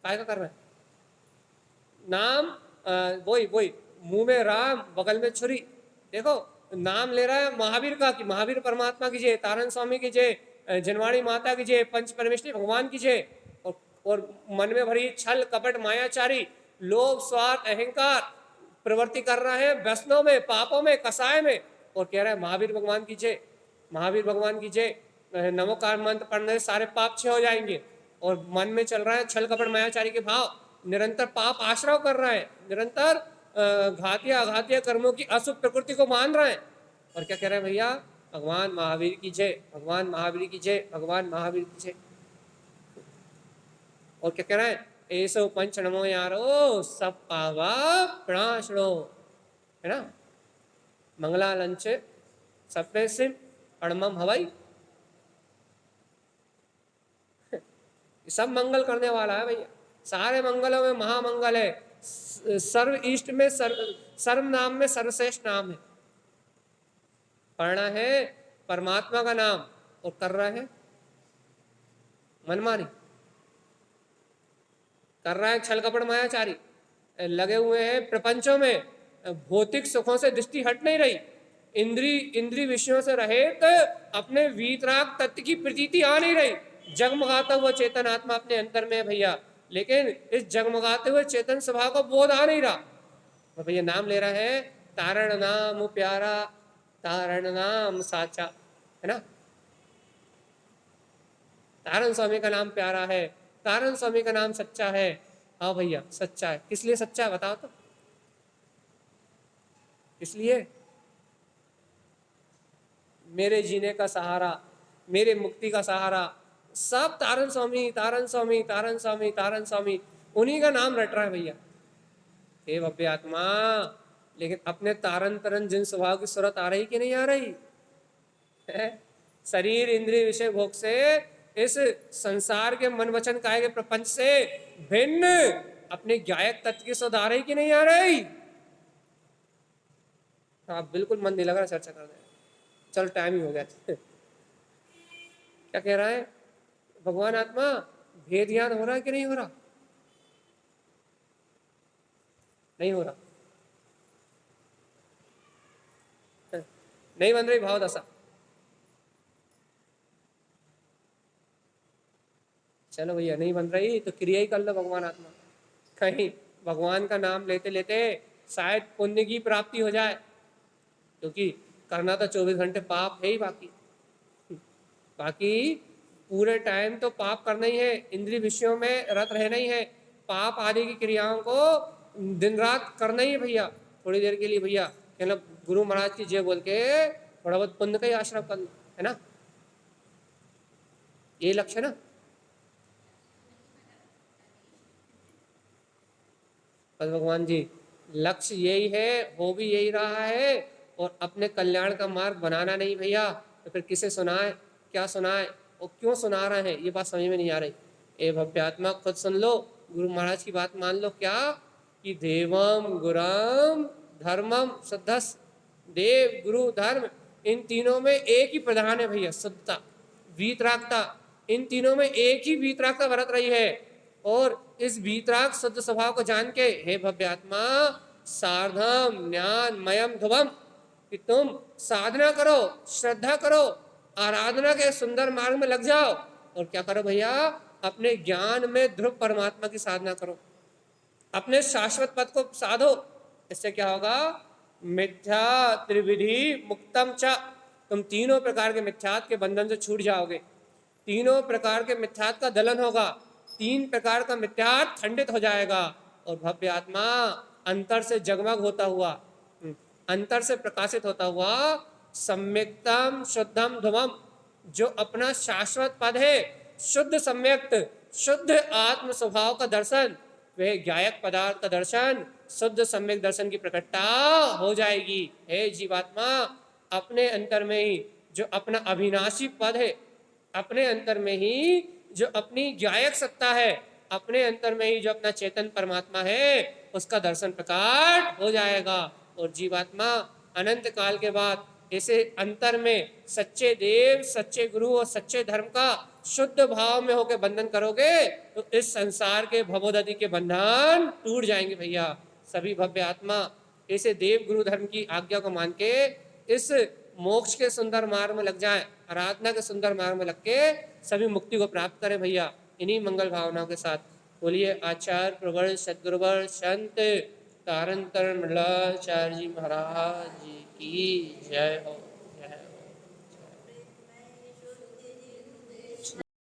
काय का कर रहा है। नाम वही वही मुंह में राम बगल में छुरी। देखो नाम ले रहा है महावीर का कि महावीर परमात्मा की जय, तारण स्वामी की जय, जनवाणी माता की जय, पंच परमेश्वरी भगवान की जय। और मन में भरी छल कपट मायाचारी लोभ स्वार्थ अहंकार प्रवृत्ति कर रहा है व्यसनों में पापों में कसाय में, और कह रहा है महावीर भगवान की जय, महावीर भगवान की जय, नमोकार मंत्र पढ़ने से सारे पाप छह हो जाएंगे। और मन में चल रहा है छल कपट मायाचारी के भाव, निरंतर पाप आश्रव कर रहा है, निरंतर घातिया अघातिया कर्मों की अशुभ प्रकृति को मान रहा है। और क्या कह रहा है भैया, भगवान महावीर की जय, भगवान महावीर की जय, भगवान महावीर की जय। और क्या कह रहा है, ऐसो पंच नमो यारो सब पावा प्रणाशनो, है ना। मंगला लंच सप्पे सिम अणमम हवाई, सब मंगल करने वाला है भैया। सारे मंगलों में महामंगल है। सर्व इष्ट में सर्व नाम में सर्वश्रेष्ठ नाम है। पढ़ना है परमात्मा का नाम और कर रहा है मनमानी, कर रहा है छल कपट मायाचारी, लगे हुए हैं प्रपंचों में, भौतिक सुखों से दृष्टि हट नहीं रही, इंद्री विषयों से रहित अपने वीतराग तत्व की प्रतीति आ नहीं रही। जगमगाता हुआ चेतन आत्मा अपने अंतर में है भैया, लेकिन इस जगमगाते हुए चेतन स्वभाव का बोध आ नहीं रहा। तो भैया नाम ले रहा है, तारण नाम प्यारा, तारण नाम साचा, है ना। तारण स्वामी का नाम प्यारा है, तारण स्वामी का नाम सच्चा है। हाँ भैया सच्चा है। किस लिए सच्चा है बताओ तो, इसलिए मेरे जीने का सहारा, मेरे मुक्ति का सहारा सब तारण स्वामी, तारण स्वामी, तारण स्वामी, तारण स्वामी, उन्हीं का नाम रट रहा है भैया। हे भव्य आत्मा, लेकिन अपने तारण तरन जिन स्वभाव की सूरत आ रही कि नहीं आ रही है? शरीर इंद्रिय विषय भोग से, इस संसार के मन वचन काया के प्रपंच से भिन्न अपने ज्ञायक तत्व की सूरत आ रही कि नहीं आ रही। आप बिल्कुल मन नहीं लग रहा चर्चा करने, चल टाइम ही हो गया। क्या कह रहा है भगवान आत्मा, भेद ज्ञान हो रहा है कि नहीं हो रहा, नहीं हो रहा, नहीं बन रही भाव दशा। चलो भैया नहीं बन रही तो क्रिया ही कर लो भगवान आत्मा, कहीं भगवान का नाम लेते लेते शायद पुण्य की प्राप्ति हो जाए, क्योंकि करना तो 24 घंटे पाप है ही, बाकी पूरे टाइम तो पाप करना ही है, इंद्रिय विषयों में रत रहना ही है, पाप आदि की क्रियाओं को दिन रात करना ही है भैया। थोड़ी देर के लिए भैया कहना गुरु महाराज की जय बोल के थोड़ा बहुत पुण्य का ही आश्रम कर लो, है ना, ये लक्ष्य ना। भगवान जी लक्ष्य यही है, हो भी यही रहा है, और अपने कल्याण का मार्ग बनाना नहीं भैया, तो फिर किसे सुनाए, क्या सुनाए और क्यों सुना रहे हैं, ये बात समझ में नहीं आ रही। ए भव्यात्मा खुद सुन लो, गुरु महाराज की बात मान लो, क्या कि देवम गुरम धर्मम शुद्धस, देव गुरु धर्म इन तीनों में एक ही प्रधान है भैया, शुद्धता वीतरागता, इन तीनों में एक ही वीतरागता बरत रही है। और इस वीतराग शुद्ध स्वभाव को जान के हे भव्यात्मा सार्धम ज्ञान मयम ध्रुवम, कि तुम साधना करो, श्रद्धा करो, आराधना के सुंदर मार्ग में लग जाओ, और क्या करो भैया, अपने ज्ञान में ध्रुव परमात्मा की साधना करो, अपने शाश्वत पद को साधो। इससे क्या होगा, मिथ्या त्रिविधि मुक्तम च, तुम तीनों प्रकार के मिथ्यात्व के बंधन से छूट जाओगे, तीनों प्रकार के मिथ्यात्व का दलन होगा, तीन प्रकार का मिथ्यात्व खंडित हो जाएगा, और भव्य आत्मा अंतर से जगमग होता हुआ, अंतर से प्रकाशित होता हुआ सम्यक्तम शुद्धम ध्रुवम, जो अपना शाश्वत पद है, शुद्ध सम्यक्त शुद्ध आत्म स्वभाव का दर्शन, वह ज्ञायक पदार्थ का दर्शन, शुद्ध सम्यक दर्शन की प्रकटता हो जाएगी। हे जीवात्मा, अपने अंतर में ही जो अपना अविनाशी पद है, अपने अंतर में ही जो अपनी ज्ञायक सत्ता है, अपने अंतर में ही जो अपना चेतन परमात्मा है उसका दर्शन प्रकट हो जाएगा। और जीवात्मा अनंत काल के बाद ऐसे अंतर में सच्चे देव, सच्चे गुरु और सच्चे धर्म का शुद्ध भाव में होकर बंधन करोगे तो इस संसार के भवोदधि के बंधन टूट जाएंगे भैया। सभी भव्य आत्मा ऐसे देव गुरु धर्म की आज्ञा को मान के इस मोक्ष के सुंदर मार्ग में लग जाएं, आराधना के सुंदर मार्ग में लग के सभी मुक्ति को प्राप्त करें भैया, इन्हीं मंगल भावनाओं के साथ। बोलिए आचार्य प्रवर सदगुरुवर संत तारण तरण मंडलाचार्य जी महाराज जी की जय हो।